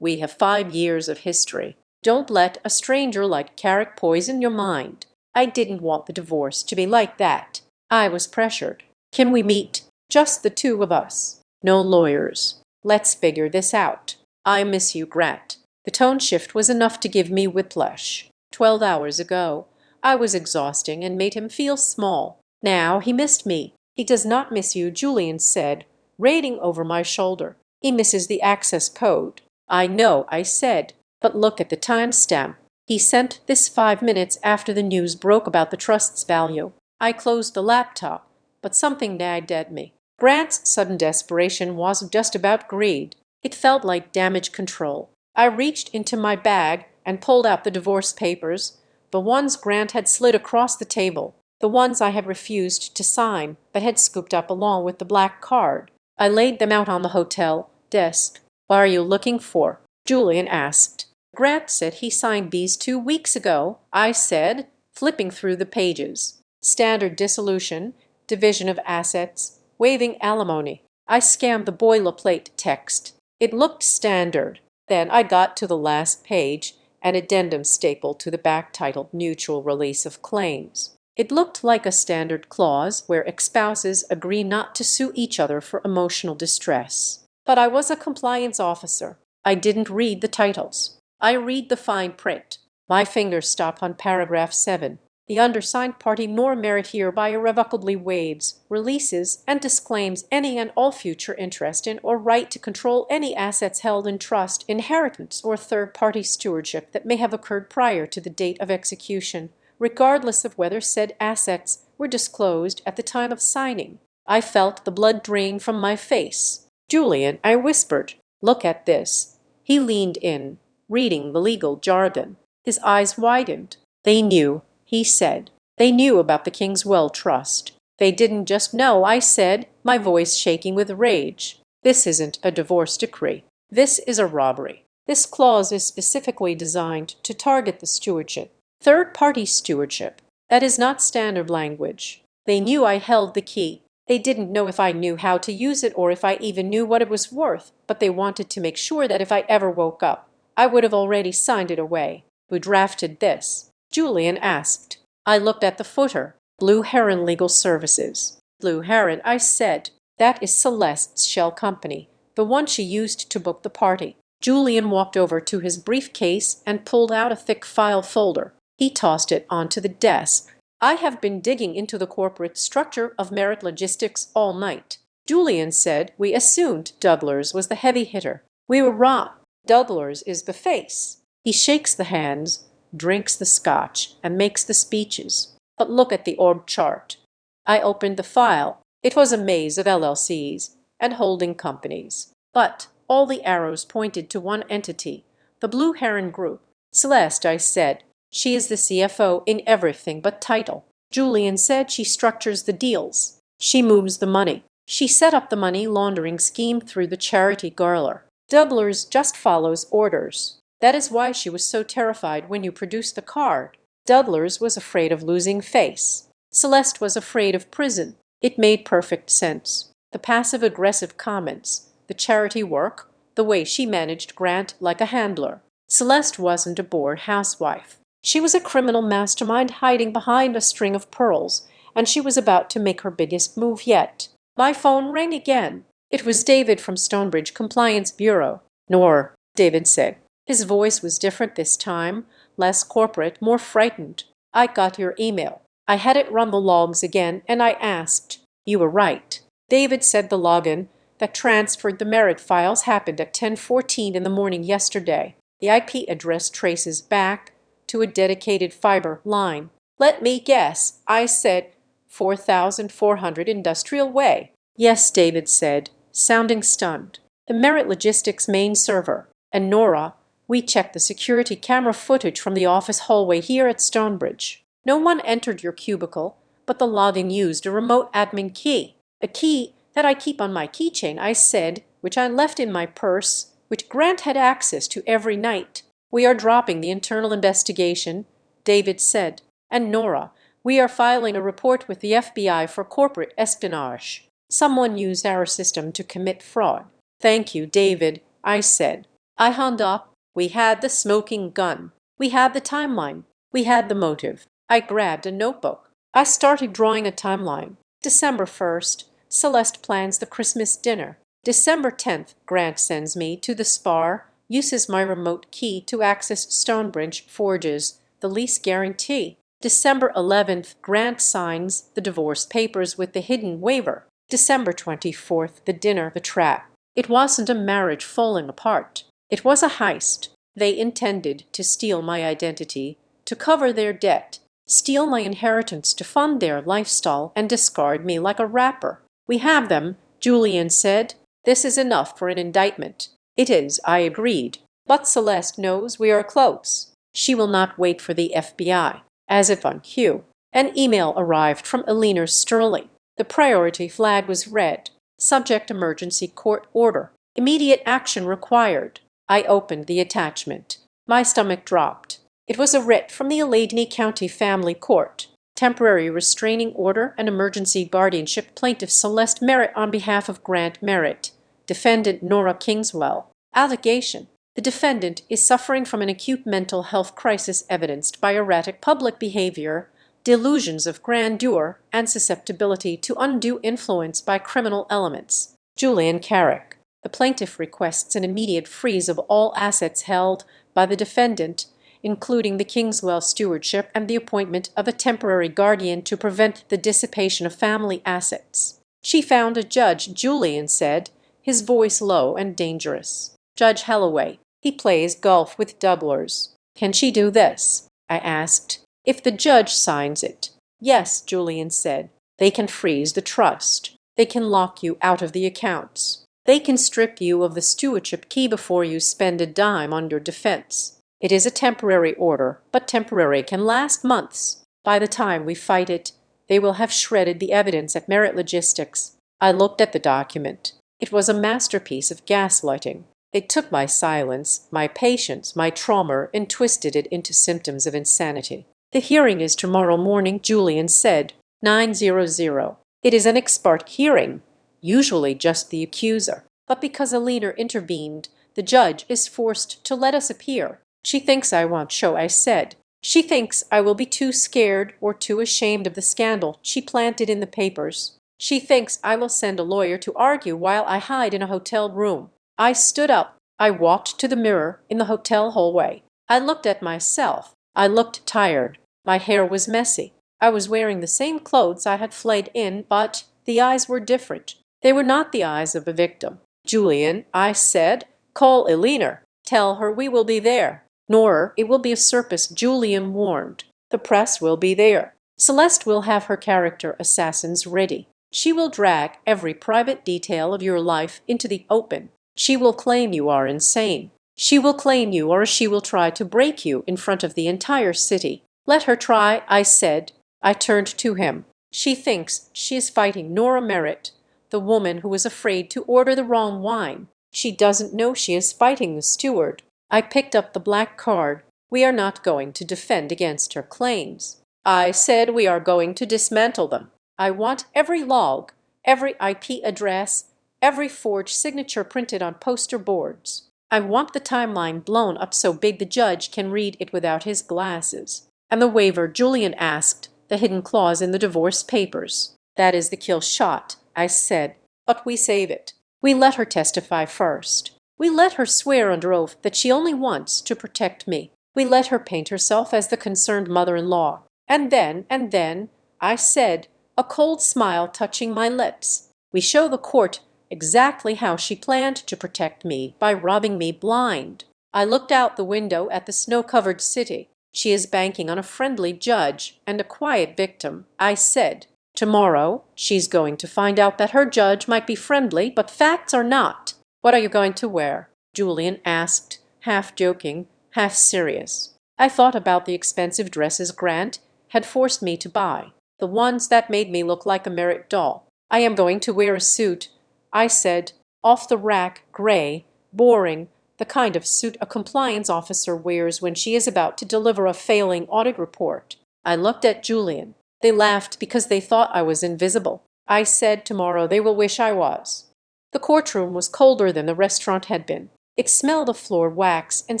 we have 5 years of history. Don't let a stranger like Carrick poison your mind. I didn't want the divorce to be like that. I was pressured. Can we meet? Just the two of us. No lawyers. Let's figure this out. I miss you, Grant. The tone shift was enough to give me whiplash. 12 hours ago, I was exhausting and made him feel small. Now he missed me. He does not miss you, Julian said, raiding over my shoulder. He misses the access code. I know, I said, but look at the timestamp. He sent this 5 minutes after the news broke about the trust's value. I closed the laptop, but something nagged at me. Grant's sudden desperation wasn't just about greed. It felt like damage control. I reached into my bag and pulled out the divorce papers, the ones Grant had slid across the table, the ones I had refused to sign but had scooped up along with the black card. I laid them out on the hotel desk. What are you looking for? Julian asked. Grant said he signed these 2 weeks ago, I said, flipping through the pages. Standard dissolution, division of assets, waiving alimony. I scanned the boilerplate text. It looked standard. Then I got to the last page, an addendum stapled to the back titled Mutual Release of Claims. It looked like a standard clause where ex-spouses agree not to sue each other for emotional distress. But I was a compliance officer. I didn't read the titles. I read the fine print. My fingers stop on paragraph 7. The undersigned party nor merit hereby irrevocably waives, releases, and disclaims any and all future interest in or right to control any assets held in trust, inheritance, or third-party stewardship that may have occurred prior to the date of execution, regardless of whether said assets were disclosed at the time of signing. I felt the blood drain from my face. "Julian," I whispered, "look at this." He leaned in, reading the legal jargon. His eyes widened. "They knew," he said. "They knew about the Kingswell Trust." "They didn't just know," I said, my voice shaking with rage. "This isn't a divorce decree. This is a robbery. This clause is specifically designed to target the stewardship. Third-party stewardship. That is not standard language. They knew I held the key. They didn't know if I knew how to use it or if I even knew what it was worth, but they wanted to make sure that if I ever woke up, I would have already signed it away." "Who drafted this?" Julian asked. I looked at the footer. "Blue Heron Legal Services." "Blue Heron," I said. "That is Celeste's shell company, the one she used to book the party." Julian walked over to his briefcase and pulled out a thick file folder. He tossed it onto the desk. "I have been digging into the corporate structure of Merit Logistics all night." Julian said. "We assumed Douglas was the heavy hitter. We were wrong. Douglas is the face. He shakes the hands, drinks the scotch, and makes the speeches. But look at the org chart." I opened the file. It was a maze of LLCs and holding companies. But all the arrows pointed to one entity, the Blue Heron Group. "Celeste," I said. "She is the CFO in everything but title." Julian said. "She structures the deals. She moves the money. She set up the money laundering scheme through the charity Garler. Douglas just follows orders. That is why she was so terrified when you produced the card. Douglas was afraid of losing face. Celeste was afraid of prison." It made perfect sense. The passive-aggressive comments, the charity work, the way she managed Grant like a handler. Celeste wasn't a bored housewife. She was a criminal mastermind hiding behind a string of pearls, and she was about to make her biggest move yet. My phone rang again. It was David from Stonebridge Compliance Bureau. "Nor," David said. His voice was different this time, less corporate, more frightened. "I got your email. I had it run the logs again, and I asked. You were right." David said the login that transferred the Merit files happened at 10:14 in the morning yesterday. The IP address traces back to a dedicated fiber line. "Let me guess," I said. 4400 Industrial Way. "Yes," David said, sounding stunned. "The Merit Logistics main server. And Nora, we checked the security camera footage from the office hallway here at Stonebridge. No one entered your cubicle, but the login used a remote admin key. A key that I keep on my keychain," I said, "which I left in my purse, which Grant had access to every night." "We are dropping the internal investigation," David said. "And Nora, we are filing a report with the FBI for corporate espionage. Someone used our system to commit fraud." "Thank you, David," I said. I hung up. We had the smoking gun. We had the timeline. We had the motive. I grabbed a notebook. I started drawing a timeline. December 1st, Celeste plans the Christmas dinner. December 10th, Grant sends me to the SPAR, uses my remote key to access Stonebridge, forges the lease guarantee. December 11th, Grant signs the divorce papers with the hidden waiver. December 24th, the dinner, the trap. It wasn't a marriage falling apart. It was a heist. They intended to steal my identity, to cover their debt, steal my inheritance to fund their lifestyle, and discard me like a wrapper. "We have them," Julian said. "This is enough for an indictment." "It is," I agreed. "But Celeste knows we are close. She will not wait for the FBI." As if on cue, an email arrived from Eleanor Sterling. The priority flag was red. Subject: emergency court order. Immediate action required. I opened the attachment. My stomach dropped. It was a writ from the Allegheny County Family Court. Temporary restraining order and emergency guardianship. Plaintiff Celeste Merritt on behalf of Grant Merritt. Defendant Nora Kingswell. Allegation: The defendant is suffering from an acute mental health crisis evidenced by erratic public behavior, delusions of grandeur, and susceptibility to undue influence by criminal elements. Julian Carrick. The plaintiff requests an immediate freeze of all assets held by the defendant, including the Kingswell stewardship and the appointment of a temporary guardian to prevent the dissipation of family assets. She found a judge, Julian said, his voice low and dangerous. Judge Hellaway. He plays golf with doublers. Can she do this? I asked. If the judge signs it. Yes, Julian said. They can freeze the trust. They can lock you out of the accounts. They can strip you of the stewardship key before you spend a dime on your defense. It is a temporary order, but temporary can last months. By the time we fight it, they will have shredded the evidence at Merit Logistics. I looked at the document. It was a masterpiece of gaslighting. They took my silence, my patience, my trauma, and twisted it into symptoms of insanity. The hearing is tomorrow morning, Julian said. 9:00. It is an ex parte hearing, usually just the accuser. But because a leader intervened, the judge is forced to let us appear. She thinks I won't show, I said. She thinks I will be too scared or too ashamed of the scandal she planted in the papers. She thinks I will send a lawyer to argue while I hide in a hotel room. I stood up. I walked to the mirror in the hotel hallway. I looked at myself. I looked tired. My hair was messy. I was wearing the same clothes I had flayed in, but the eyes were different. They were not the eyes of a victim. Julian, I said, call Eleanor. Tell her we will be there. Nor it will be a circus, Julian warned. The press will be there. Celeste will have her character assassins ready. She will drag every private detail of your life into the open. She will claim you are insane. She will claim you, or she will try to break you in front of the entire city. Let her try, I said. I turned to him. She thinks she is fighting Nora Merritt, the woman who was afraid to order the wrong wine. She doesn't know she is fighting the steward. I picked up the black card. We are not going to defend against her claims. I said we are going to dismantle them. I want every log, every IP address, every forged signature printed on poster boards. I want the timeline blown up so big the judge can read it without his glasses. And the waiver, Julian asked, the hidden clause in the divorce papers. That is the kill shot, I said. But we save it. We let her testify first. We let her swear under oath that she only wants to protect me. We let her paint herself as the concerned mother-in-law. And then, I said, a cold smile touching my lips, we show the court exactly how she planned to protect me by robbing me blind. I looked out the window at the snow-covered city. She is banking on a friendly judge and a quiet victim, I said. Tomorrow, she's going to find out that her judge might be friendly, but facts are not. What are you going to wear? Julian asked, half joking, half serious. I thought about the expensive dresses Grant had forced me to buy, the ones that made me look like a Merritt doll. I am going to wear a suit, I said, off the rack, gray, boring, the kind of suit a compliance officer wears when she is about to deliver a failing audit report. I looked at Julian. They laughed because they thought I was invisible. I said tomorrow they will wish I was. The courtroom was colder than the restaurant had been. It smelled of floor wax and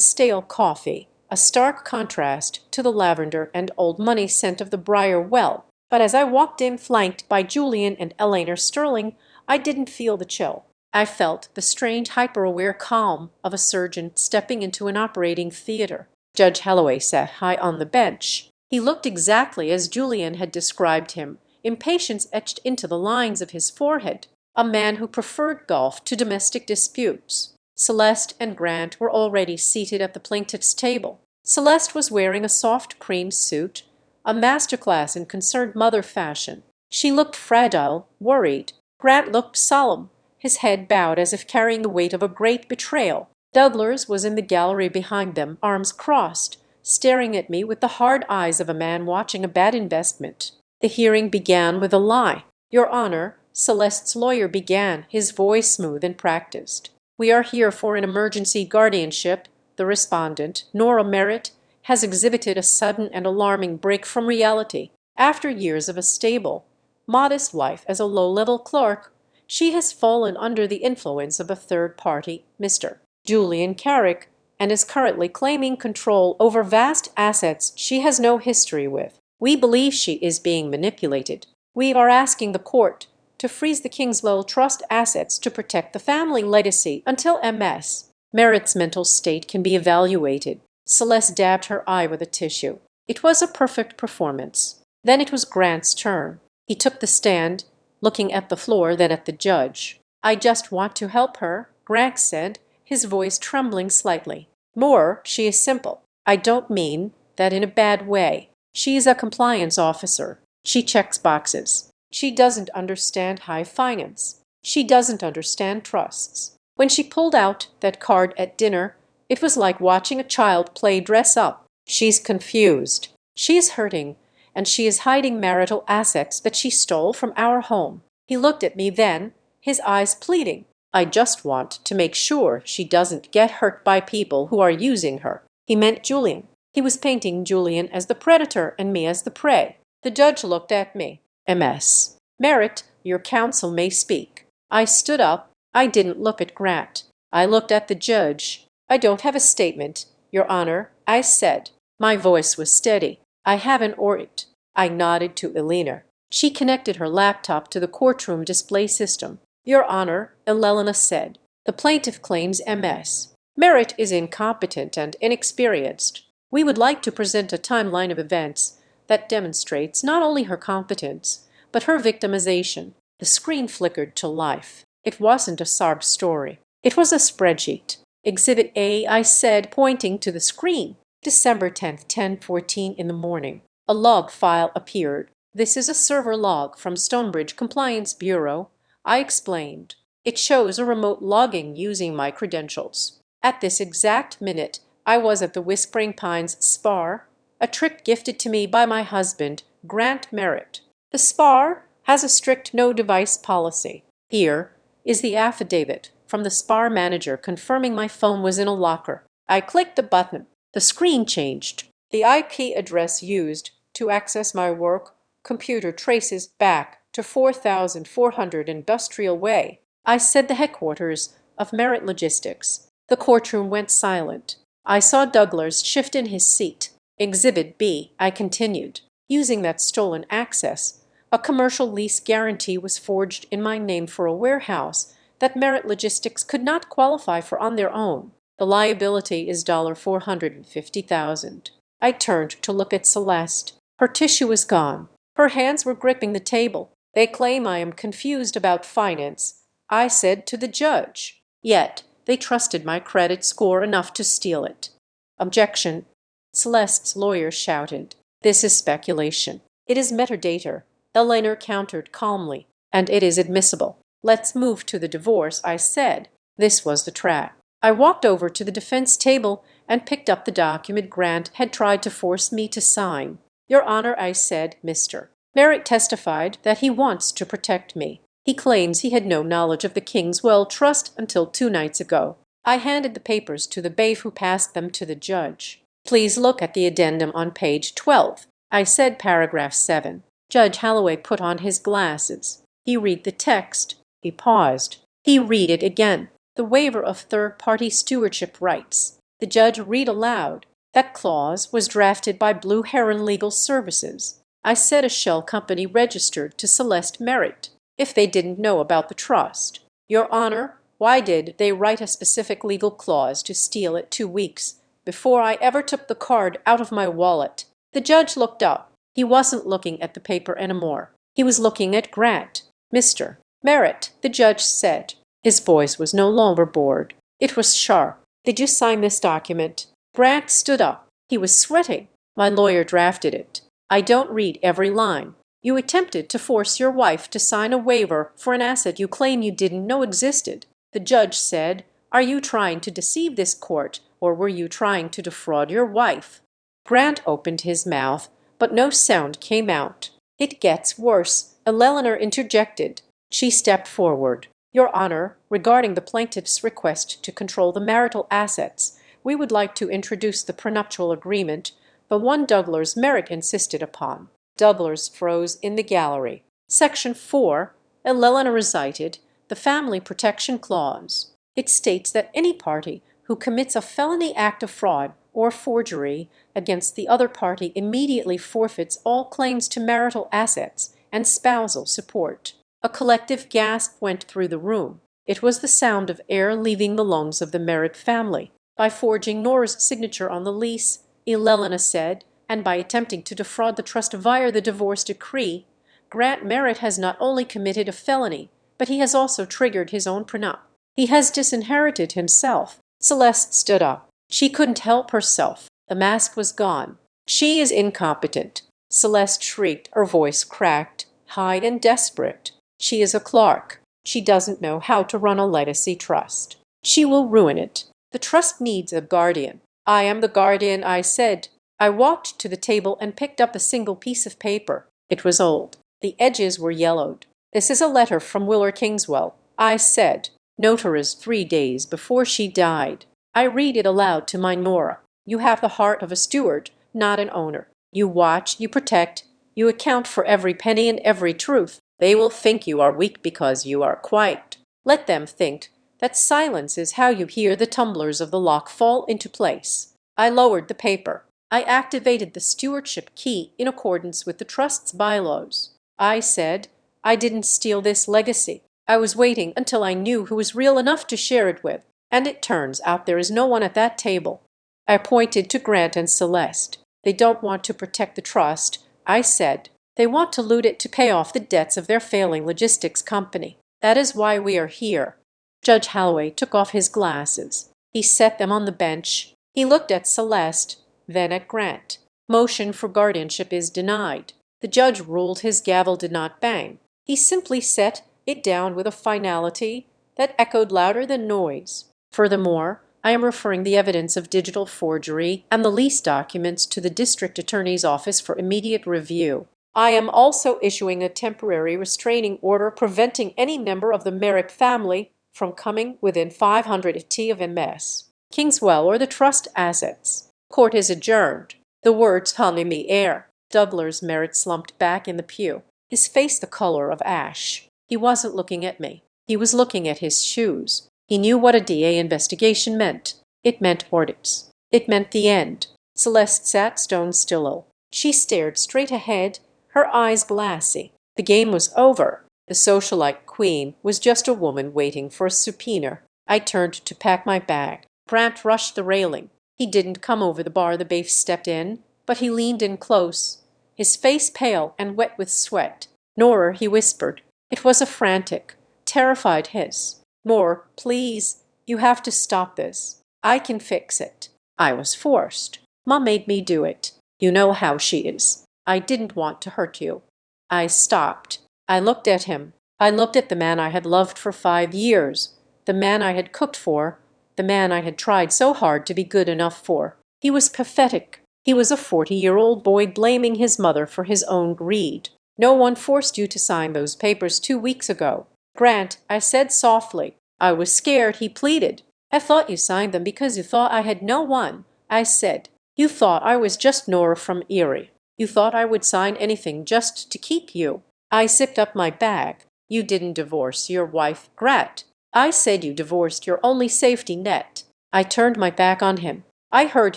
stale coffee, a stark contrast to the lavender and old money scent of the Briar Well. But as I walked in flanked by Julian and Eleanor Sterling, I didn't feel the chill. I felt the strange hyper-aware calm of a surgeon stepping into an operating theater. Judge Hellaway sat high on the bench. He looked exactly as Julian had described him, impatience etched into the lines of his forehead, a man who preferred golf to domestic disputes. Celeste and Grant were already seated at the plaintiff's table. Celeste was wearing a soft cream suit, a masterclass in concerned mother fashion. She looked fragile, worried. Grant looked solemn, his head bowed as if carrying the weight of a great betrayal. Douglas was in the gallery behind them, arms crossed, staring at me with the hard eyes of a man watching a bad investment. The hearing began with a lie. Your Honor, Celeste's lawyer began, his voice smooth and practiced. We are here for an emergency guardianship. The respondent, Nora Merritt, has exhibited a sudden and alarming break from reality. After years of a stable, modest life as a low-level clerk, she has fallen under the influence of a third party, Mr. Julian Carrick, and is currently claiming control over vast assets she has no history with. We believe she is being manipulated. We are asking the court to freeze the Kingswell Trust assets to protect the family legacy until Ms. Merritt's mental state can be evaluated. Celeste dabbed her eye with a tissue. It was a perfect performance. Then it was Grant's turn. He took the stand, looking at the floor, then at the judge. I just want to help her, Grant said, his voice trembling slightly. More, she is simple. I don't mean that in a bad way. She is a compliance officer. She checks boxes. She doesn't understand high finance. She doesn't understand trusts. When she pulled out that card at dinner, it was like watching a child play dress up. She's confused. She is hurting, and she is hiding marital assets that she stole from our home. He looked at me then, his eyes pleading. I just want to make sure she doesn't get hurt by people who are using her. He meant Julian. He was painting Julian as the predator and me as the prey. The judge looked at me. Ms. Merritt, your counsel may speak. I stood up. I didn't look at Grant. I looked at the judge. I don't have a statement, Your Honor, I said. My voice was steady. I haven't or it. I nodded to Elena. She connected her laptop to the courtroom display system. Your Honor, Elena said, the plaintiff claims Ms. Merritt is incompetent and inexperienced. We would like to present a timeline of events that demonstrates not only her competence, but her victimization. The screen flickered to life. It wasn't a sob story. It was a spreadsheet. Exhibit A, I said, pointing to the screen. December 10th, 10:14 in the morning. A log file appeared. This is a server log from Stonebridge Compliance Bureau, I explained. It shows a remote logging using my credentials. At this exact minute, I was at the Whispering Pines Spa, a trip gifted to me by my husband, Grant Merritt. The spa has a strict no-device policy. Here is the affidavit from the spa manager confirming my phone was in a locker. I clicked the button. The screen changed. The IP address used to access my work computer traces back to 4400 Industrial Way. I said the headquarters of Merritt Logistics. The courtroom went silent. I saw Douglas shift in his seat. Exhibit B, I continued. Using that stolen access, a commercial lease guarantee was forged in my name for a warehouse that Merritt Logistics could not qualify for on their own. The liability is $450,000. I turned to look at Celeste. Her tissue was gone. Her hands were gripping the table. They claim I am confused about finance, I said to the judge. Yet they trusted my credit score enough to steal it. Objection. Celeste's lawyer shouted. This is speculation. It is metadata. Elena countered calmly. And it is admissible. Let's move to the divorce, I said. This was the track. I walked over to the defense table and picked up the document Grant had tried to force me to sign. Your Honor, I said, Mr. Merritt testified that he wants to protect me. He claims he had no knowledge of the Kingswell Trust until 2 nights ago. I handed the papers to the bailiff who passed them to the judge. Please look at the addendum on page 12. I said paragraph 7. Judge Holloway put on his glasses. He read the text. He paused. He read it again. The waiver of third-party stewardship rights. The judge read aloud. That clause was drafted by Blue Heron Legal Services. I said a shell company registered to Celeste Merritt. If they didn't know about the trust. Your Honor, why did they write a specific legal clause to steal it 2 weeks before I ever took the card out of my wallet? The judge looked up. He wasn't looking at the paper anymore. He was looking at Grant. Mr. Merritt, the judge said. His voice was no longer bored. It was sharp. Did you sign this document? Grant stood up. He was sweating. My lawyer drafted it. I don't read every line. You attempted to force your wife to sign a waiver for an asset you claim you didn't know existed. The judge said, are you trying to deceive this court, or were you trying to defraud your wife? Grant opened his mouth, but no sound came out. It gets worse, Eleanor interjected. She stepped forward. Your Honor, regarding the plaintiff's request to control the marital assets, we would like to introduce the prenuptial agreement, the one Douglas Merritt insisted upon. Douglas froze in the gallery. Section 4, Eleanor recited the Family Protection Clause. It states that any party who commits a felony act of fraud or forgery against the other party immediately forfeits all claims to marital assets and spousal support. A collective gasp went through the room. It was the sound of air leaving the lungs of the Merritt family. By forging Nora's signature on the lease, Elena said, and by attempting to defraud the trust via the divorce decree, Grant Merritt has not only committed a felony, but he has also triggered his own prenup. He has disinherited himself. Celeste stood up. She couldn't help herself. The mask was gone. She is incompetent. Celeste shrieked, her voice cracked, high and desperate. She is a clerk. She doesn't know how to run a legacy trust. She will ruin it. The trust needs a guardian. I am the guardian, I said. I walked to the table and picked up a single piece of paper. It was old. The edges were yellowed. This is a letter from Willer Kingswell, I said. Notarized 3 days before she died. I read it aloud to my Nora. You have the heart of a steward, not an owner. You watch, you protect, you account for every penny and every truth. They will think you are weak because you are quiet. Let them think that silence is how you hear the tumblers of the lock fall into place. I lowered the paper. I activated the stewardship key in accordance with the trust's bylaws. I said, I didn't steal this legacy. I was waiting until I knew who was real enough to share it with, and it turns out there is no one at that table. I pointed to Grant and Celeste. They don't want to protect the trust, I said. They want to loot it to pay off the debts of their failing logistics company. That is why we are here. Judge Holloway took off his glasses. He set them on the bench. He looked at Celeste, then at Grant. Motion for guardianship is denied. The judge ruled his gavel did not bang. He simply set it down with a finality that echoed louder than noise. Furthermore, I am referring the evidence of digital forgery and the lease documents to the district attorney's office for immediate review. I am also issuing a temporary restraining order preventing any member of the Merritt family from coming within 500 ft of MS, Kingswell, or the trust assets. Court is adjourned. The words hung in the air. Douglas Merritt slumped back in the pew, his face the color of ash. He wasn't looking at me. He was looking at his shoes. He knew what a DA investigation meant. It ment verdicts. It meant the end. Celeste sat stone still. She stared straight ahead, her eyes glassy. The game was over. The socialite queen was just a woman waiting for a subpoena. I turned to pack my bag. Grant rushed the railing. He didn't come over the bar the bailiff stepped in, but he leaned in close, his face pale and wet with sweat. Nora, he whispered. It was a frantic, terrified hiss. Nora, please, you have to stop this. I can fix it. I was forced. Mom made me do it. You know how she is. I didn't want to hurt you. I stopped. I looked at him. I looked at the man I had loved for 5 years, the man I had cooked for, the man I had tried so hard to be good enough for. He was pathetic. He was a 40-year-old boy blaming his mother for his own greed. No one forced you to sign those papers 2 weeks ago. Grant, I said softly. I was scared, he pleaded. I thought you signed them because you thought I had no one. I said, you thought I was just Nora from Erie. You thought I would sign anything just to keep you. I zipped up my bag. You didn't divorce your wife, Grant. I said you divorced your only safety net. I turned my back on him. I heard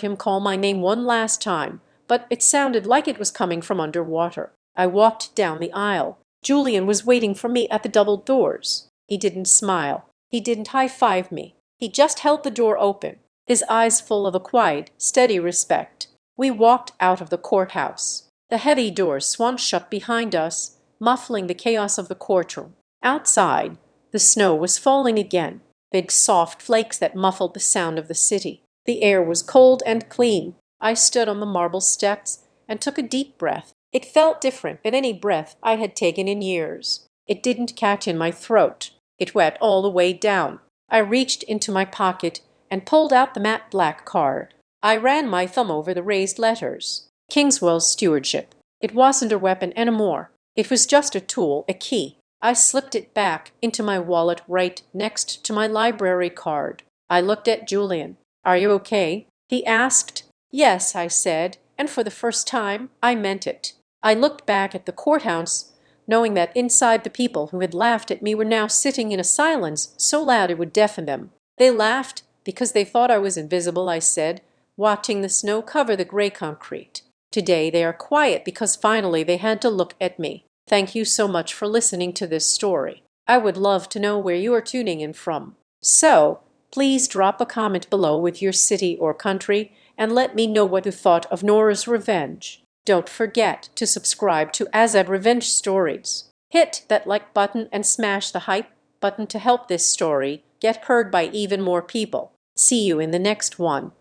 him call my name one last time, but it sounded like it was coming from underwater. I walked down the aisle. Julian was waiting for me at the double doors. He didn't smile. He didn't high-five me. He just held the door open, his eyes full of a quiet, steady respect. We walked out of the courthouse. The heavy doors swung shut behind us, muffling the chaos of the courtroom. Outside, the snow was falling again, big soft flakes that muffled the sound of the city. The air was cold and clean. I stood on the marble steps and took a deep breath. It felt different than any breath I had taken in years. It didn't catch in my throat. It went all the way down. I reached into my pocket and pulled out the matte black card. I ran my thumb over the raised letters. Kingswell's stewardship. It wasn't a weapon anymore. It was just a tool, a key. I slipped it back into my wallet right next to my library card. I looked at Julian. Are you okay? He asked. Yes, I said, and for the first time, I meant it. I looked back at the courthouse, knowing that inside the people who had laughed at me were now sitting in a silence so loud it would deafen them. They laughed Because they thought I was invisible, I said, watching the snow cover the gray concrete. Today they are quiet because finally they had to look at me. Thank you so much for listening to this story. I would love to know where you are tuning in from. So, please drop a comment below with your city or country and let me know what you thought of Nora's Revenge. Don't forget to subscribe to Azad Revenge Stories. Hit that like button and smash the hype button to help this story get heard by even more people. See you in the next one.